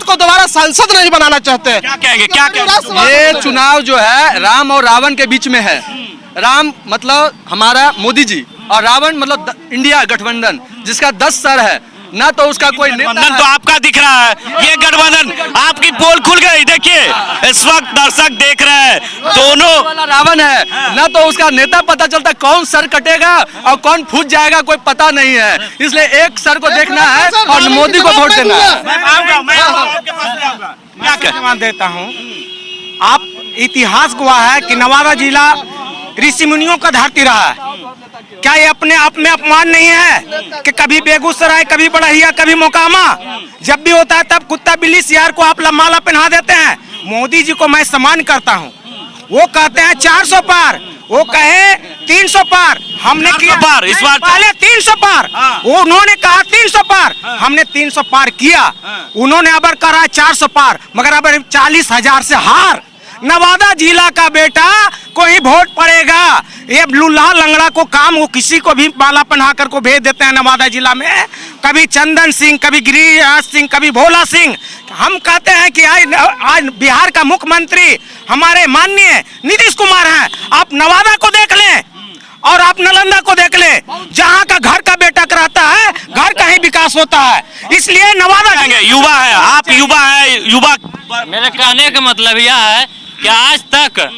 को दोबारा सांसद नहीं बनाना चाहते हैं। क्या कहेंगे? क्या कहेंगे? ये चुनाव जो है राम और रावण के बीच में है। राम मतलब हमारा मोदी जी, और रावण मतलब इंडिया गठबंधन, जिसका 10 सर है ना, तो उसका कोई गठबंधन तो आपका दिख रहा है। ये गठबंधन आपकी पोल खुल गई। देखिए इस वक्त दर्शक देख रहे हैं, दोनों वाला रावण है ना, तो उसका नेता पता चलता कौन सर कटेगा और कौन फूट जाएगा कोई पता नहीं है। इसलिए एक सर को देखना है और मोदी को वोट देना है। क्या जवाब देता हूँ, आप इतिहास गवाह है कि नवादा जिला ऋषि मुनियों का धरती रहा है। क्या ये अपने आप में अपमान नहीं है कि कभी बेगूसराय, कभी बड़हिया, कभी मोकामा, जब भी होता है तब कुत्ता बिल्ली सियार को आप माला पहना देते हैं। मोदी जी को मैं सम्मान करता हूँ, वो कहते हैं 400 पार, वो कहे 300 पार, हमने किया पार। इस बार पहले 300 पार, उन्होंने कहा 300 पार, हमने 300 पार किया। उन्होंने अब कहा 400 पार, मगर अब 40,000 से हार। नवादा जिला का बेटा को ही वोट पड़ेगा। ये लूल्हा लंगड़ा को काम, वो किसी को भी माला पहना कर को भेज देते हैं नवादा जिला में। कभी चंदन सिंह, कभी गिरिराज सिंह, कभी भोला सिंह। हम कहते हैं कि आज बिहार का मुख्यमंत्री हमारे माननीय नीतीश कुमार हैं। आप नवादा को देख लें और आप नालंदा को देख ले, जहाँ का घर का बेटा रहता है, घर का ही विकास होता है। इसलिए नवादा युवा है, आप युवा है, युवा। मेरे कहने का मतलब यह है कि आज तक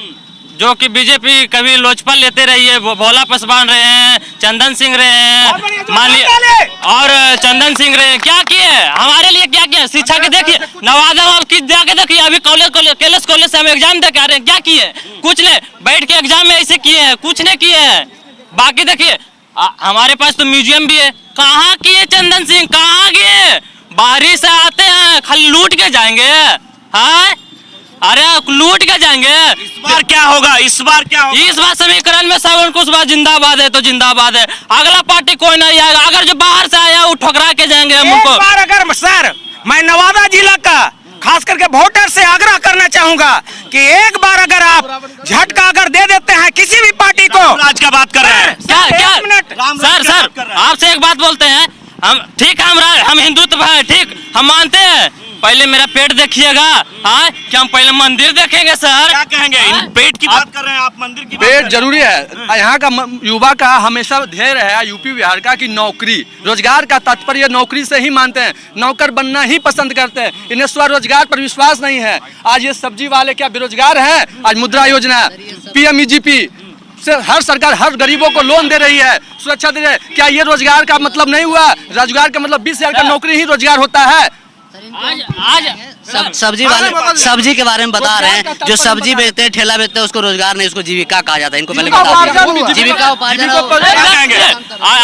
जो कि बीजेपी कभी लोजपा लेते रही है, भोला पासवान रहे हैं, चंदन सिंह रहे हैं, और चंदन सिंह रहे हैं, क्या किए हमारे लिए? क्या किए? शिक्षा के देखिए, नवादा में किस जाके देखिए, अभी कैलस कॉलेज से हम एग्जाम दे के आ रहे हैं, क्या किए? कुछ नहीं, बैठ के एग्जाम में ऐसे किए हैं, कुछ नहीं किए हैं। बाकी देखिए हमारे पास तो म्यूजियम भी है, कहाँ किए चंदन सिंह, कहाँ गए? बाहरी से आते हैं, खाली लूट के जाएंगे। हाँ, अरे लूट के जाएंगे। इस बार क्या होगा? इस बार क्या होगा? इस बार समीकरण में सब उनको, उस बार जिंदाबाद है तो जिंदाबाद है, अगला पार्टी कोई नहीं आएगा। अगर जो बाहर से आया वो ठुकरा के जाएंगे हम उनको। अगर सर मैं नवादा जिला का खास करके वोटर से आग्रह करना चाहूंगा कि एक बार अगर आप झटका अगर दे देते हैं किसी भी पार्टी को। राज का बात कर रहे हैं सर आपसे एक बात बोलते हैं हम, ठीक है हम हिंदुत्व है, ठीक हम मानते हैं, पहले मेरा पेट देखिएगा। हाँ क्या हम पहले मंदिर देखेंगे सर? क्या कहेंगे? पेट की बात कर रहे हैं आप, मंदिर की बात पेट जरूरी है। यहाँ का युवा का हमेशा ध्येय है यूपी बिहार का कि नौकरी, रोजगार का तात्पर्य नौकरी से ही मानते हैं, नौकर बनना ही पसंद करते हैं, इन्हें स्वरोजगार पर विश्वास नहीं है। आज ये सब्जी वाले क्या बेरोजगार हैं? आज मुद्रा योजना, PMEGP से हर सरकार हर गरीबों को लोन दे रही है, सुरक्षा दे रही है। क्या ये रोजगार का मतलब नहीं हुआ? रोजगार का मतलब 20,000 का नौकरी ही रोजगार होता है। आज सब्जी के बारे में बता रहे हैं, जो सब्जी बेचते हैं, ठेला बेचते हैं, उसको रोजगार नहीं, उसको जीविका कहा जाता है। इनको पहले बता जीविका उपार्जन।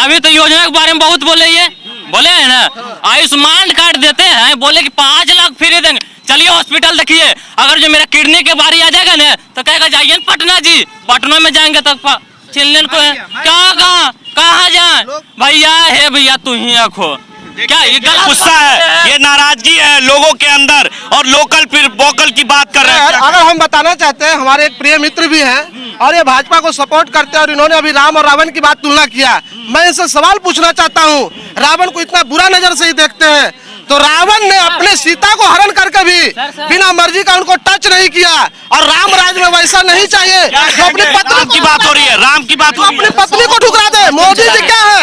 अभी तो योजना के बारे में बहुत बोले हैं ना, आयुष्मान कार्ड देते हैं, बोले कि 5 लाख फ्री देंगे। चलिए हॉस्पिटल देखिए, अगर जो मेरा किडनी के बारी आ जाएगा ना तो कहेगा जाइए पटना जी, पटना में जाएंगे तो चिल्ड्रन को कहाँ जाए भैया तू ही आखो। क्या ये गुस्सा है, ये नाराजगी है लोगों के अंदर, और लोकल फिर वोकल की बात कर रहे हैं। अगर हम बताना चाहते हैं, हमारे एक प्रिय मित्र भी हैं और ये भाजपा को सपोर्ट करते हैं और इन्होंने अभी राम और रावण की बात तुलना किया। मैं इनसे सवाल पूछना चाहता हूँ, रावण को इतना बुरा नजर से ही देखते हैं तो रावण ने अपने सीता को हरण करके भी बिना मर्जी का उनको टच नहीं किया, और राम राज में वैसा नहीं चाहिए जो अपनी पत्नी की बात हो रही है, राम की बात हो रही है, अपनी पत्नी को ठुकरा दे। मोदी जी क्या है?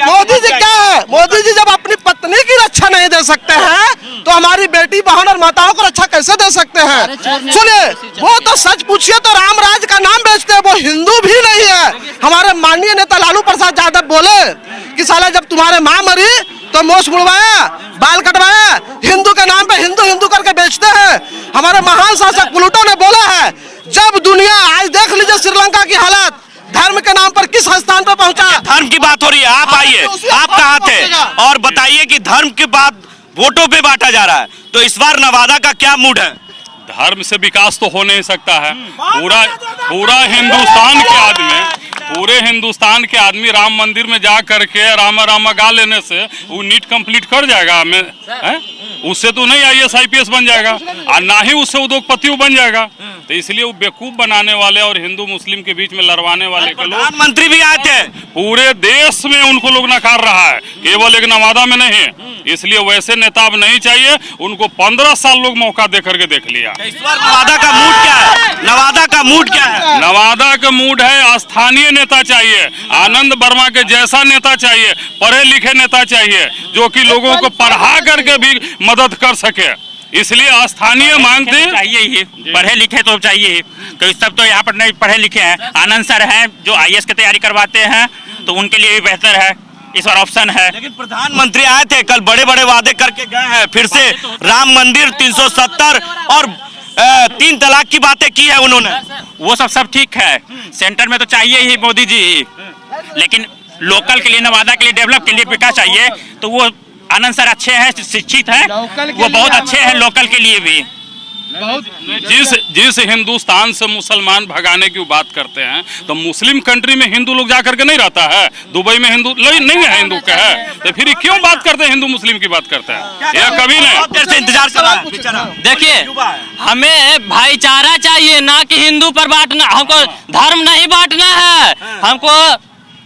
मोदी जी क्या है? मोदी जी जब अपनी पत्नी की रक्षा नहीं दे सकते हैं तो हमारी बेटी बहन और माताओं को रक्षा कैसे दे सकते हैं? सुनिए, वो तो सच पूछिए तो राम राज का नाम बेचते हैं, वो हिंदू भी नहीं है। हमारे माननीय नेता लालू प्रसाद यादव बोले कि साला जब तुम्हारे माँ मरी तो मोछ मुड़वाया, बाल कटवाया, हिंदू के नाम पे हिंदू हिंदू करके बेचते हैं। हमारे महान शासक प्लूटो ने बोला है, जब दुनिया आज देख लीजिए श्रीलंका की हालत, धर्म के नाम पर किस स्थान पर पहुंचा। धर्म की बात हो रही है, आप आइए, आप कहाँ थे और बताइए कि धर्म के बाद वोटों पे बांटा जा रहा है, तो इस बार नवादा का क्या मूड है? धर्म से विकास तो हो नहीं सकता है। पूरा हिंदुस्तान के आदमी, पूरे हिंदुस्तान के आदमी राम मंदिर में जा करके रामा रामा गा लेने से वो नीट कंप्लीट कर जाएगा उससे तो नहीं IAS IPS बन जाएगा, और ना ही उससे उद्योगपति बन जाएगा। तो इसलिए वो बेवकूफ बनाने वाले और हिंदू मुस्लिम के बीच में लड़वाने वाले के लोग, प्रधानमंत्री भी आए थे, पूरे देश में उनको लोग नकार रहा है, केवल एक नवादा में नहीं। इसलिए वैसे नेता अब नहीं चाहिए, उनको 15 साल लोग मौका दे करके देख लिया। इस बार नवादा का मूड क्या है? नवादा का मूड क्या है? नवादा का मूड है स्थानीय नेता चाहिए, आनंद वर्मा के जैसा नेता चाहिए, पढ़े लिखे नेता चाहिए, जो कि लोगों को पढ़ा करके भी मदद कर सके। इसलिए स्थानीय मांगते चाहिए ही, पढ़े लिखे तो चाहिए ही, तो सब तो यहाँ पर नहीं पढ़े लिखे हैं। आनंद सर हैं जो IAS की तैयारी करवाते हैं, तो उनके लिए भी बेहतर है, इस बार ऑप्शन है। लेकिन प्रधानमंत्री आए थे कल, बड़े बड़े वादे करके गए हैं, फिर से राम मंदिर 370 और 3 तलाक की बातें की है उन्होंने। वो सब ठीक है, सेंटर में तो चाहिए ही मोदी जी, लेकिन लोकल के लिए, नवादा के लिए, डेवलप के लिए विकास चाहिए, तो वो आनंद सर अच्छे हैं, शिक्षित हैं, वो बहुत अच्छे हैं लोकल के लिए भी। जिस हिंदुस्तान से मुसलमान भगाने की बात करते हैं, तो मुस्लिम कंट्री में हिंदू लोग जाकर के नहीं रहता है, दुबई में हिंदू नहीं है, हिंदू का है, तो फिर क्यों बात करते हैं, हिंदू मुस्लिम की बात करते हैं? यह कभी नहीं। इंतजार कर रहा है। देखिए, हमें भाईचारा चाहिए, ना कि हिंदू पर बांटना। हमको धर्म नहीं बांटना है, हमको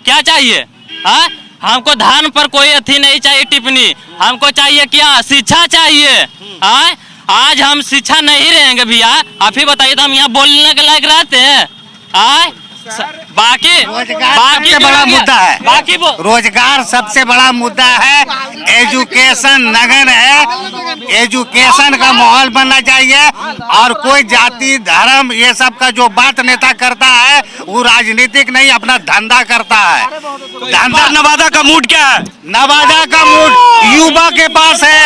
क्या चाहिए? हाँ, हमको धर्म पर कोई अथी नहीं चाहिए टिप्पणी, हमको चाहिए क्या? शिक्षा चाहिए। हाँ, आज हम शिक्षा नहीं रहेंगे भैया, आप ही बताइए तो हम यहाँ बोलने के लायक रहते हैं? बाकी बड़ा मुद्दा है, बाकी रोजगार सबसे बड़ा मुद्दा है, एजुकेशन नगन है, एजुकेशन का माहौल बनना चाहिए, और कोई जाति धर्म ये सब का जो बात नेता करता है वो राजनीतिक नहीं, अपना धंधा करता है। धंधा। नवादा का मूड क्या है? नवादा का मूड युवा के पास है,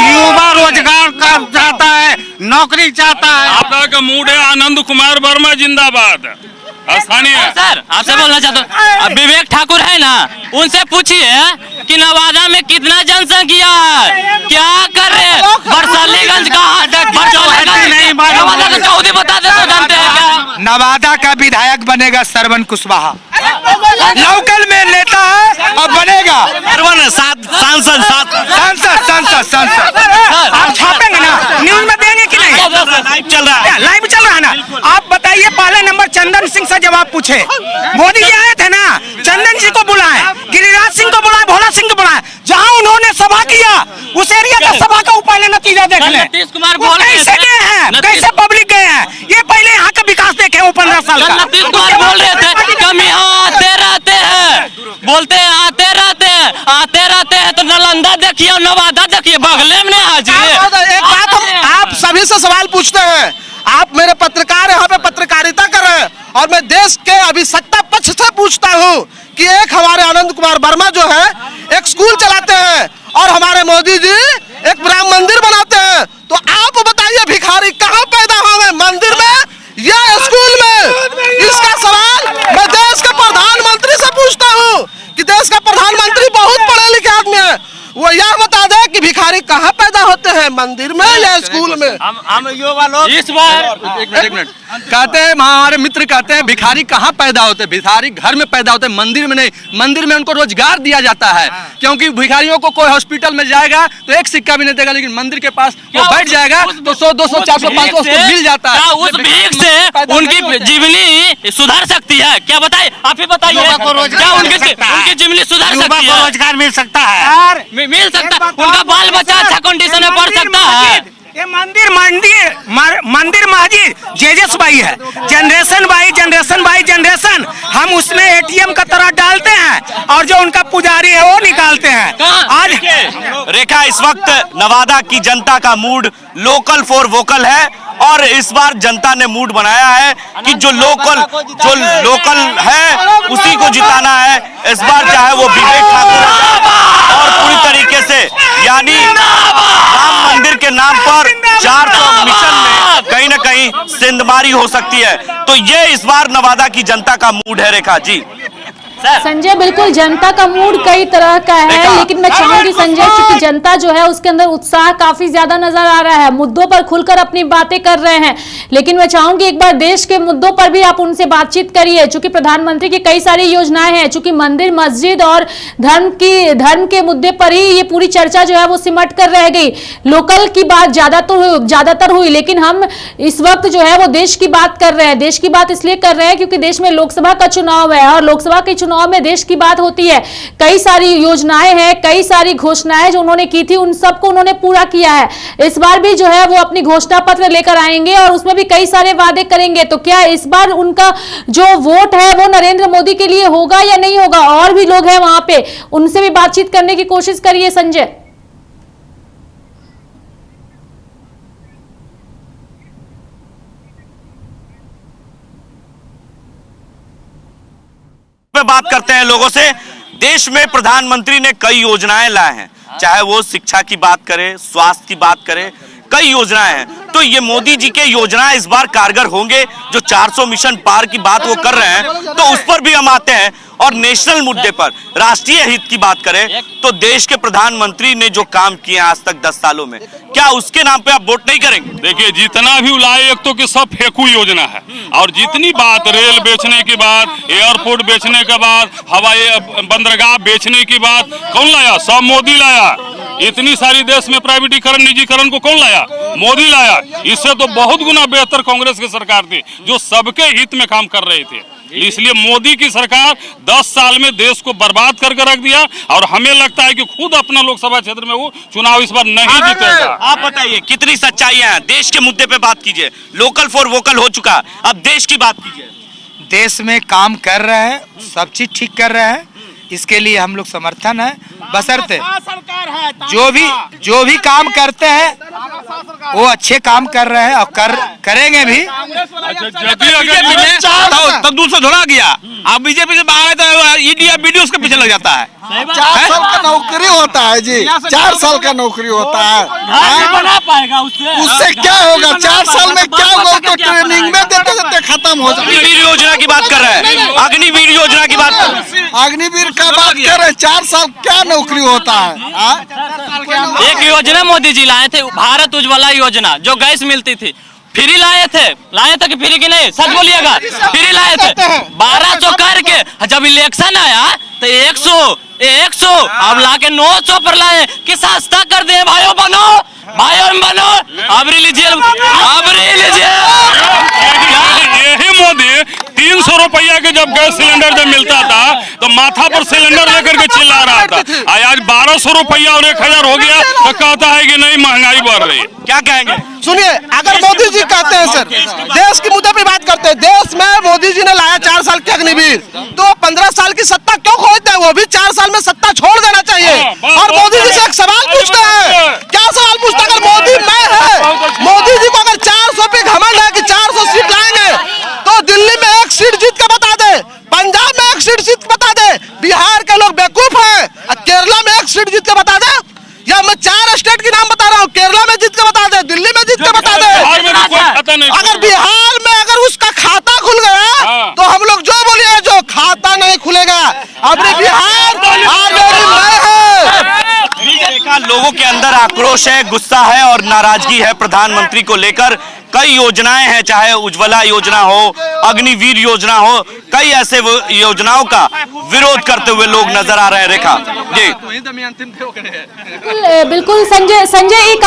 युवा रोजगार का चाहता है, नौकरी चाहता है। नवादा का मूड है आनंद कुमार वर्मा जिंदाबाद, स्थानीय। सर आपसे बोलना चाहता हूँ, अब विवेक ठाकुर है ना, उनसे पूछिए कि नवादा में कितना जनसंख्या है, क्या कर रहे हैं? बरसालीगंज का नवादा का चौधरी बता दे तो जानते हैं क्या? नवादा का विधायक बनेगा श्रवण कुशवाहा, लोकल में नेता है और बनेगा सांसद। आप छापेंगे ना न्यूज में लाइव चल रहा है, लाइव चल रहा है ना। आप बताइए, पहले नंबर चंदन सिंह से जवाब पूछे। मोदी जी आए थे ना, चंदन जी को बुलाए, गिरिराज सिंह को बुलाए, भोला सिंह को बुलाए, जहां उन्होंने सभा किया उस एरिया का सभा का पहले नतीजा देख ले। नीतीश कुमार वो कैसे गए हैं, कैसे पब्लिक गए हैं, ये पहले यहाँ का विकास देखे वो 15 साल का। नीतीश कुमार बोल रहे थे कि हम यहाँ आते रहते हैं, बोलते हैं आते रहते हैं तो नालंदा देखिए और नवादा देखिए, बगले में हाजिर। एक बात आप सभी से सवाल पूछते हैं, आप मेरे पत्रकार यहाँ पे पत्रकारिता कर रहे हैं और मैं देश के अभी सत्ता पक्ष से पूछता हूँ कि एक हमारे आनंद कुमार वर्मा जो है एक स्कूल चलाते हैं और हमारे मोदी जी एक राम मंदिर बनाते हैं, तो आप बताइए भिखारी कहाँ पैदा होंगे, मंदिर में या स्कूल में? इसका सवाल मैं देश के प्रधानमंत्री से पूछता हूँ कि देश का प्रधानमंत्री बहुत पढ़े लिखे आदमी है, वो यह बता दे कि भिखारी कहाँ पैदा होते हैं, मंदिर में या स्कूल में? हम युवा लोग इस बार एक मिनट कहते हैं, हमारे मित्र कहते हैं भिखारी कहाँ पैदा होते हैं, भिखारी घर में पैदा होते हैं, मंदिर में नहीं। मंदिर में उनको रोजगार दिया जाता है, क्योंकि भिखारियों को कोई हॉस्पिटल में जाएगा तो एक सिक्का भी नहीं देगा, लेकिन मंदिर के पास वो बैठ जाएगा तो 100, 200, 400, 500 उसको मिल जाता है। उस भीख से उनकी जीवनी सुधर सकती है क्या? बताइए, आप ही बताइए, क्या उनकी जीवनी सुधर सकती है? रोजगार मिल सकता है, मिल सकता है, उनका बाल बच्चा अच्छा कंडीशन में पढ़ सकता है। ये मंदिर मस्जिद जेजेस भाई है, जनरेशन बाई जनरेशन हम उसमें एटीएम का तरह डालते हैं और जो उनका पुजारी है वो निकालते हैं। आज रेखा, इस वक्त नवादा की जनता का मूड लोकल फॉर वोकल है और इस बार जनता ने मूड बनाया है कि जो लोकल है उसी को जिताना है। इस बार चाहे वो विवेक ठाकुर और पूरी तरीके से यानी राम मंदिर के नाम पर 400 मिशन में कहीं ना कहीं सेंधमारी हो सकती है, तो ये इस बार नवादा की जनता का मूड है। रेखा जी। संजय, बिल्कुल जनता का मूड कई तरह का है, लेकिन मैं चाहूंगी संजय कि जनता जो है उसके अंदर उत्साह काफी ज्यादा नजर आ रहा है, मुद्दों पर खुलकर अपनी बातें कर रहे हैं, लेकिन मैं चाहूंगी एक बार देश के मुद्दों पर भी आप उनसे बातचीत करिए। चूंकि प्रधानमंत्री की कई सारी योजनाएं हैं, चूंकि मंदिर मस्जिद और धर्म के मुद्दे पर ही ये पूरी चर्चा जो है वो सिमट कर रह गई। लोकल की बात ज्यादातर हुई, लेकिन हम इस वक्त जो है वो देश की बात कर रहे हैं। देश की बात इसलिए कर रहे हैं क्योंकि देश में लोकसभा का चुनाव है और लोकसभा के चुनाव में देश की बात होती है। कई सारी योजनाएं हैं, कई सारी घोषणाएं जो उन्होंने की थी उन सबको उन्होंने पूरा किया है। इस बार भी जो है वो अपनी घोषणा पत्र लेकर आएंगे और उसमें भी कई सारे वादे करेंगे। तो क्या इस बार उनका जो वोट है वो नरेंद्र मोदी के लिए होगा या नहीं होगा? और भी लोग हैं वहां पे, उनसे भी बातचीत करने की कोशिश करिए संजय। पे बात करते हैं लोगों से। देश में प्रधानमंत्री ने कई योजनाएं लाए हैं, चाहे वो शिक्षा की बात करें, स्वास्थ्य की बात करें, कई योजनाएं हैं। तो ये मोदी जी के योजनाएं इस बार कारगर होंगे? जो 400 मिशन पार की बात वो कर रहे हैं, तो उस पर भी हम आते हैं। और नेशनल मुद्दे पर, राष्ट्रीय हित की बात करें तो देश के प्रधानमंत्री ने जो काम किए आज तक 10 सालों में, क्या उसके नाम पे आप वोट नहीं करेंगे? देखिए, जितना भी लाए एक तो कि सब फेंकू योजना है, और जितनी बात रेल बेचने की बात, एयरपोर्ट बेचने के बाद, हवाई बंदरगाह बेचने की बात कौन लाया? सब मोदी लाया। इतनी सारी देश में प्राइवेटीकरण, निजीकरण को कौन लाया? मोदी लाया। इससे तो बहुत गुना बेहतर कांग्रेस की सरकार थी जो सबके हित में काम कर रहे थे। इसलिए मोदी की सरकार 10 साल में देश को बर्बाद करके रख दिया, और हमें लगता है कि खुद अपना लोकसभा क्षेत्र में वो चुनाव इस बार नहीं जीतेगा। आप बताइए कितनी सच्चाइयां हैं? देश के मुद्दे पे बात कीजिए। लोकल फॉर वोकल हो चुका, अब देश की बात कीजिए। देश में काम कर रहे हैं, सब चीज ठीक कर रहे हैं, इसके लिए हम लोग समर्थन है। बशर्ते जो भी काम करते हैं वो अच्छे काम कर रहे हैं और करेंगे भी। तो दूसरा धोला गया, आप बीजेपी से बाहर तो ईडी या बीडी उसके पीछे लग जाता है। 4 साल का नौकरी होता है जी, 4 साल का नौकरी होता है, बना पाएगा उससे क्या होगा? 4 साल में क्या होगा? तो ट्रेनिंग में देते खत्म हो जाएगा। अग्निवीर योजना की बात कर रहे हैं, अग्निवीर योजना की बात कर रहे हैं। अग्निवीर का बात कर रहे हैं, 4 साल क्या नौकरी होता है? एक योजना मोदी जी लाए थे, भारत उज्ज्वला योजना, जो गैस मिलती थी, फ्री लाए थे कि फ्री की नहीं? सच बोलिएगा, फ्री लाए थे 1200 करके। जब इलेक्शन आया तो 100 अब लाके 900 पर लाए कि सस्ता कर दे भाइयों बनो अब लीजिए यही मोदी 300 रुपया के जब गैस सिलेंडर जब मिलता था तो माथा पर सिलेंडर लेकर के चिल्ला रहा था। आज 1200 रुपया और 1000 हो गया तो कहता है कि नहीं महंगाई बढ़ रही है। क्या कहेंगे? सुनिए, अगर मोदी जी कहते हैं सर देश की मुद्दे पे बात करते हैं, देश में मोदी जी ने लाया 4 साल के अग्निवीर, तो 15 साल की सत्ता क्यों खोजते हैं? वो भी 4 साल में सत्ता छोड़ देना चाहिए। और मोदी जी से एक सवाल पूछते हैं, क्या सवाल पूछते हैं? अगर मोदी मैं है, मोदी जी को अगर 400 पे घमंड है कि 400 सीट लाएंगे, तो दिल्ली में 1 सीट जीत के बता दे, पंजाब में 1 सीट जीत के बता दे, बिहार के लोग बेवकूफ हैं, केरला में 1 सीट जीत के बता दे, या मैं 4 स्टेट के नाम बता रहा हूँ, केरला में जीत के बता दे, दिल्ली में जीत के बता दे। अगर बिहार में अगर उसका खाता खुल गया तो हम लोग जो बोलिए, जो खाता नहीं खुलेगा। अपने बिहार लोगों के अंदर आक्रोश है, गुस्सा है और नाराजगी है प्रधानमंत्री को लेकर। कई योजनाएं हैं, चाहे उज्ज्वला योजना हो, अग्निवीर योजना हो, कई ऐसे योजनाओं का विरोध करते हुए लोग नजर आ रहे हैं। रेखा जी बिल्कुल संजय एक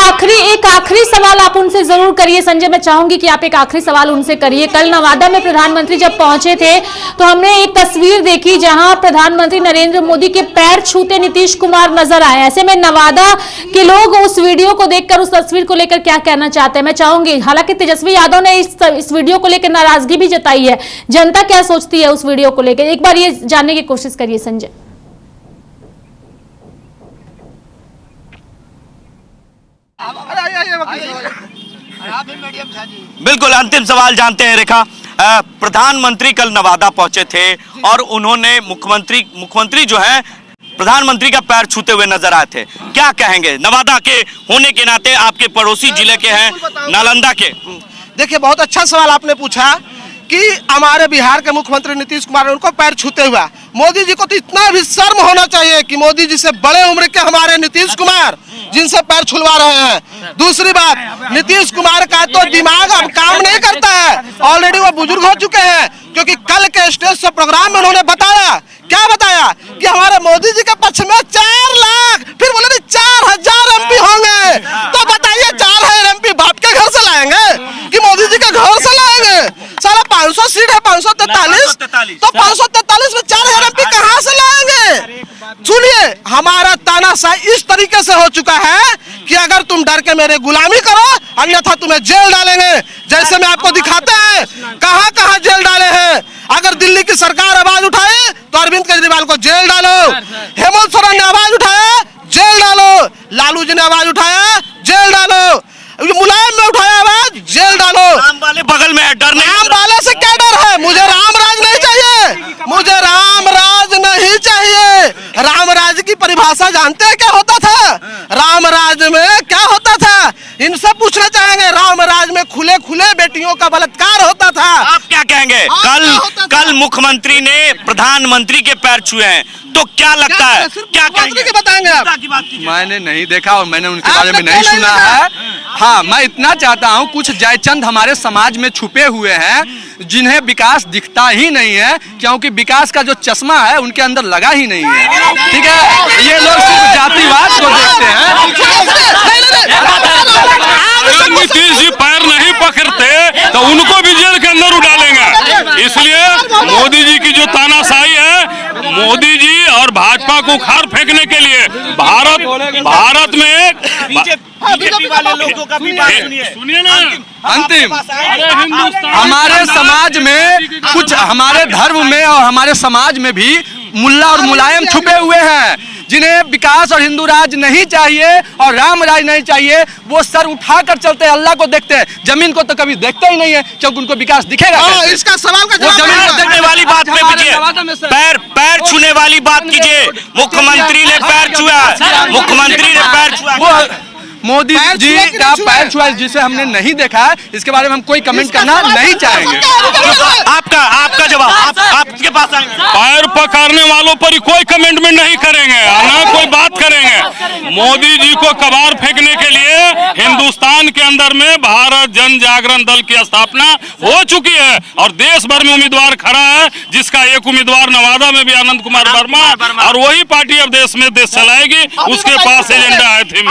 आखिरी सवाल आप उनसे जरूर करिए। संजय, मैं चाहूंगी कि आप एक आखिरी सवाल उनसे करिए। कल नवादा में प्रधानमंत्री जब पहुंचे थे तो हमने एक तस्वीर देखी जहां प्रधानमंत्री नरेंद्र मोदी के पैर छूते नीतीश कुमार नजर आए। ऐसे में नवादा के लोग उस वीडियो को देखकर, उस तस्वीर को लेकर क्या कहना चाहते हैं, मैं चाहूंगी। हालांकि तेजस्वी यादव ने इस वीडियो को लेकर नाराजगी भी जताई है, जनता क्या सोचती है उस वीडियो को लेकर, एक बार ये जानने की कोशिश करिए संजय। बिल्कुल अंतिम सवाल जानते हैं रेखा। प्रधानमंत्री कल नवादा पहुंचे थे और उन्होंने मुख्यमंत्री जो है प्रधानमंत्री का पैर छूते हुए नजर आए थे। क्या कहेंगे नवादा के होने के नाते, आपके पड़ोसी जिले के हैं, नालंदा के? देखिए, बहुत अच्छा सवाल आपने पूछा कि हमारे बिहार के मुख्यमंत्री नीतीश कुमार ने उनको पैर छूते हुआ। मोदी जी को तो इतना भी शर्म होना चाहिए कि मोदी जी से बड़े उम्र के हमारे नीतीश कुमार जिनसे पैर छुलवा रहे हैं। दूसरी बात, नीतीश कुमार का तो दिमाग अब काम नहीं करता है, ऑलरेडी वो बुजुर्ग हो चुके हैं, क्योंकि कल के स्टेज से प्रोग्राम में उन्होंने बताया, क्या बताया कि हमारे मोदी जी के पक्ष में 4 लाख, फिर बोले 4000 MP होंगे। तो बताइए 4000 MP बाप के घर से लाएंगे कि मोदी जी के घर से लाएंगे? सारा 500 सीट है, 543, तो 543 में 4000 MP कहाँ से लाएंगे? सुनिए, हमारा तानाशाही इस तरीके से हो चुका है कि अगर तुम डर के मेरे गुलामी करो, अन्यथा तुम्हें जेल डालेंगे। जैसे मैं आपको दिखाते हैं कहाँ कहाँ जेल डाले हैं। अगर दिल्ली की सरकार आवाज उठाए तो अरविंद केजरीवाल को जेल डालो, हेमंत सोरेन ने आवाज उठाया जेल डालो, लालू जी ने आवाज उठाया जेल डालो, मुलायम ने उठाया आवाज जेल डालो। राम वाले बगल में है, डर नहीं। राम वाले से क्या डर है? मुझे रामराज नहीं चाहिए, मुझे रामराज नहीं चाहिए। रामराज की परिभाषा जानते हैं क्या होता था? रामराज में क्या होता था? इनसे पूछना चाहेंगे। रामराज में खुले खुले बेटियों का बलात्कार होता था। आप क्या कहेंगे? कल मुख्यमंत्री ने प्रधानमंत्री के पैर छुए हैं, तो क्या लगता है, क्या कहेंगे? बताएंगे आप? मैंने नहीं देखा और मैंने उनके बारे में नहीं सुना है। हाँ, मैं इतना चाहता हूँ, कुछ जयचंद हमारे समाज में छुपे हुए हैं जिन्हें विकास दिखता ही नहीं है, क्योंकि विकास का जो चश्मा है उनके अंदर लगा ही नहीं है। ठीक है, ये लोग सिर्फ जातिवाद को देखते हैं। नीतीश जी पैर नहीं पकड़ते तो उनको भी जेल के अंदर डालेंगे। इसलिए मोदी जी की जो तानाशाही है, मोदी जी और भाजपा को उखाड़ फेंकने के लिए भारत में बीजेपी वाले लोगों का भी बात सुनिए ना, अंतिम हमारे समाज में, कुछ हमारे धर्म में और हमारे समाज में भी मुल्ला और मुलायम छुपे हुए हैं जिन्हें विकास और हिंदू राज नहीं चाहिए और राम राज नहीं चाहिए। वो सर उठाकर चलते हैं, अल्लाह को देखते हैं, जमीन को तो कभी देखते ही नहीं है, क्योंकि उनको विकास दिखेगा। इसका सवाल का जवाब जमीन देखने वाली बात पे कीजिए, पैर छूने वाली बात कीजिए। मुख्यमंत्री ने पैर छुआ, मुख्यमंत्री ने पैर छुआ। मोदी जी का पैर छुआ जिसे हमने नहीं देखा है, इसके बारे में हम कोई कमेंट करना नहीं चाहेंगे। आपका जवाब आपके पास आएंगे। पैर पकड़ने वालों पर कोई कमेंटमेंट नहीं करेंगे, ना कोई बात करेंगे। मोदी जी को कबार फेंकने के लिए हिंदुस्तान हिंदुस्तान के अंदर में भारत जन जागरण दल की स्थापना हो चुकी है और देश भर में उम्मीदवार खड़ा है, जिसका एक उम्मीदवार नवादा में भी आनंद कुमार वर्मा, और वही पार्टी अब देश में देश चलाएगी। उसके पास एजेंडा है थीम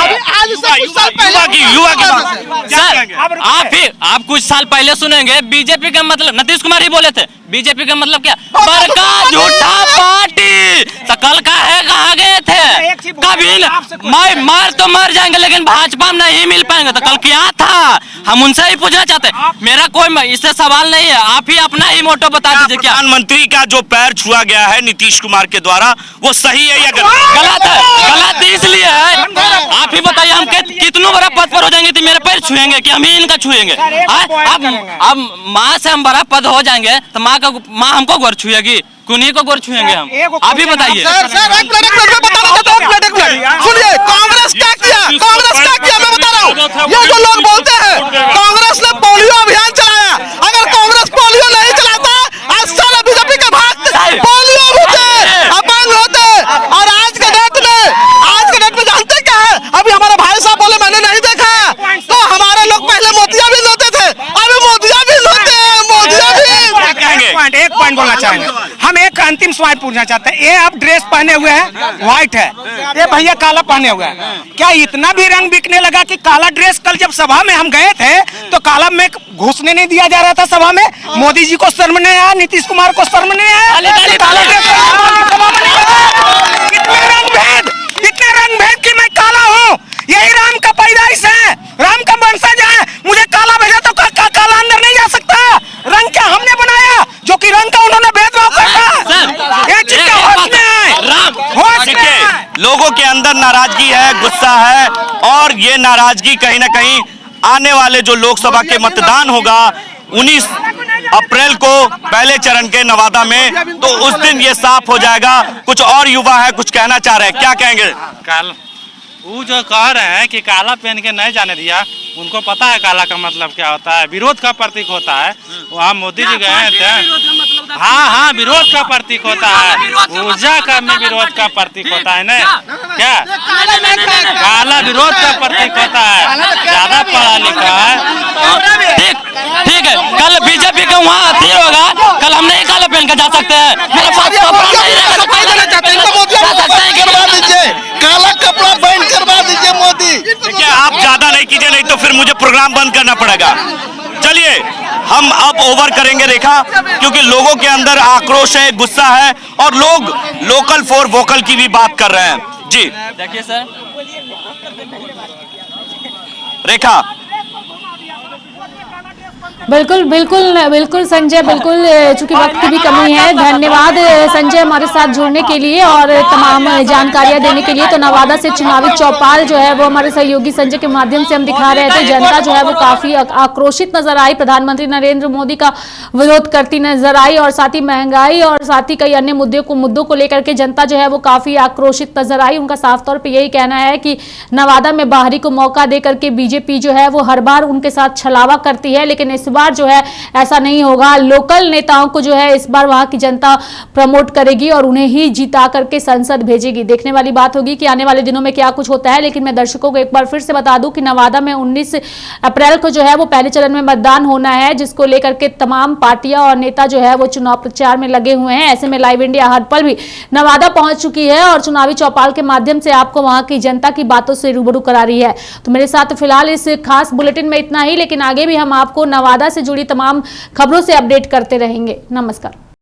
आप कुछ साल पहले सुनेंगे बीजेपी का मतलब, नीतीश कुमार ही बोले थे बीजेपी का मतलब क्या, बड़का झूठा पार्टी। तो कल का है कहाँ गए थे, कभी मार तो मर जाएंगे लेकिन भाजपा में नहीं मिल पाएंगे। तो कल क्या था, हम उनसे ही पूछना चाहते हैं। मेरा कोई इससे सवाल नहीं है, आप ही अपना ही मोटो बता दीजिए। क्या प्रधानमंत्री का जो पैर छुआ गया है नीतीश कुमार के द्वारा, वो सही है या गलत है? गलत इसलिए है, आप ही बताइए, हम कितनों बड़ा पद पर हो जाएंगे तो मेरे पैर छुएंगे कि हम ही इनका छुएंगे? अब माँ से हम बड़ा पद हो जाएंगे तो माँ हमको गोर छुएगी, कुन्हीं को गोर छुएंगे हम? आप ही बताइए। सुनिए, कांग्रेस क्या किया, कांग्रेस क्या किया मैं बता रहा हूँ। ये जो लोग बोलते हैं कांग्रेस ने पोलियो अभियान चलाया, अगर कांग्रेस पोलियो नहीं चलाता आज सारा बीजेपी के भक्त पोलियो होते, अपंग होते। और आज के डेट में जानते क्या है, अभी हमारे भाई साहब बोले मैंने नहीं देखा, तो हमारे लोग पहले मोतिया भी लोते थे, अभी मोतिया भी लोते हैं, मोतिया भी। एक पॉइंट बोलना चाहेंगे हम, एक अंतिम सवाल पूछना चाहते हैं। ये आप ड्रेस पहने हुए हैं व्हाइट है, ये भैया काला पहने हुए हैं, क्या इतना भी रंग बिकने लगा कि काला ड्रेस? कल जब सभा में हम गए थे तो काला में घुसने नहीं दिया जा रहा था सभा में। मोदी जी को शर्म नहीं आया, नीतीश कुमार को शर्म नहीं आया, काला ड्रेस कितने रंग भेद कि मैं काला हूँ, यही राम का पैदाइश है, राम का वंशज है। मुझे काला भेजा तो काला अंदर नहीं जा सकता। रंग क्या हमने बनाया जो कि रंग का उन्होंने भेदभाव करा? ये चीज होश में है, लोगों के अंदर नाराजगी है, गुस्सा है, और ये नाराजगी कहीं ना कहीं आने वाले जो लोकसभा के मतदान होगा 19 अप्रैल को पहले चरण के नवादा में, तो उस दिन ये साफ हो जाएगा। कुछ और युवा है, कुछ कहना चाह रहे हैं, क्या कहेंगे? वो जो कह रहे हैं कि काला पहन के नहीं जाने दिया, उनको पता है काला का मतलब क्या होता है, विरोध का प्रतीक होता है। वहाँ मोदी जी गए थे, हाँ विरोध का प्रतीक होता है, ऊर्जा का में विरोध का प्रतीक होता है ना, क्या काला विरोध का प्रतीक होता है, ज्यादा पढ़ा लिखा है। ठीक है, कल बीजेपी का वहाँ अति होगा, कल हम नहीं काला पहन के जा सकते हैं। मेरा काला कपड़ा बैन करवा दीजिए मोदी। देखिए, आप ज्यादा नहीं कीजिए, नहीं तो फिर मुझे प्रोग्राम बंद करना पड़ेगा। चलिए हम अब ओवर करेंगे रेखा, क्योंकि लोगों के अंदर आक्रोश है, गुस्सा है, और लोग लोकल फॉर वोकल की भी बात कर रहे हैं। जी देखिए सर, रेखा। बिल्कुल संजय, चूंकि वक्त की भी कमी है। धन्यवाद संजय हमारे साथ जुड़ने के लिए और तमाम जानकारियां देने के लिए। तो नवादा से चुनावी चौपाल जो है वो हमारे सहयोगी संजय के माध्यम से हम दिखा रहे थे। जनता जो है वो काफी आक्रोशित नजर आई, प्रधानमंत्री नरेंद्र मोदी का विरोध करती नजर आई, और साथ ही महंगाई और साथ ही कई अन्य मुद्दों को लेकर के जनता जो है वो काफी आक्रोशित नजर आई। उनका साफ तौर पर यही कहना है कि नवादा में बाहरी को मौका देकर के बीजेपी जो है वो हर बार उनके साथ छलावा करती है, लेकिन इस बार जो है ऐसा नहीं होगा। लोकल नेताओं को जो है इस बार वहां की जनता प्रमोट करेगी और उन्हें ही जिता करके संसद भेजेगी। देखने वाली बात होगी कि आने वाले दिनों में क्या कुछ होता है। लेकिन मैं दर्शकों को एक बार फिर से बता दूं कि नवादा में 19 अप्रैल को जो है वो पहले चरण में मतदान होना है, जिसको लेकर के तमाम पार्टियां और नेता जो है वो चुनाव प्रचार में लगे हुए हैं। ऐसे में लाइव इंडिया हर पल भी नवादा पहुंच चुकी है और चुनावी चौपाल के माध्यम से आपको वहां की जनता की बातों से रूबरू करा रही है। तो मेरे साथ फिलहाल इस खास बुलेटिन में इतना ही, लेकिन आगे भी हम आपको नवादा से जुड़ी तमाम खबरों से अपडेट करते रहेंगे। नमस्कार।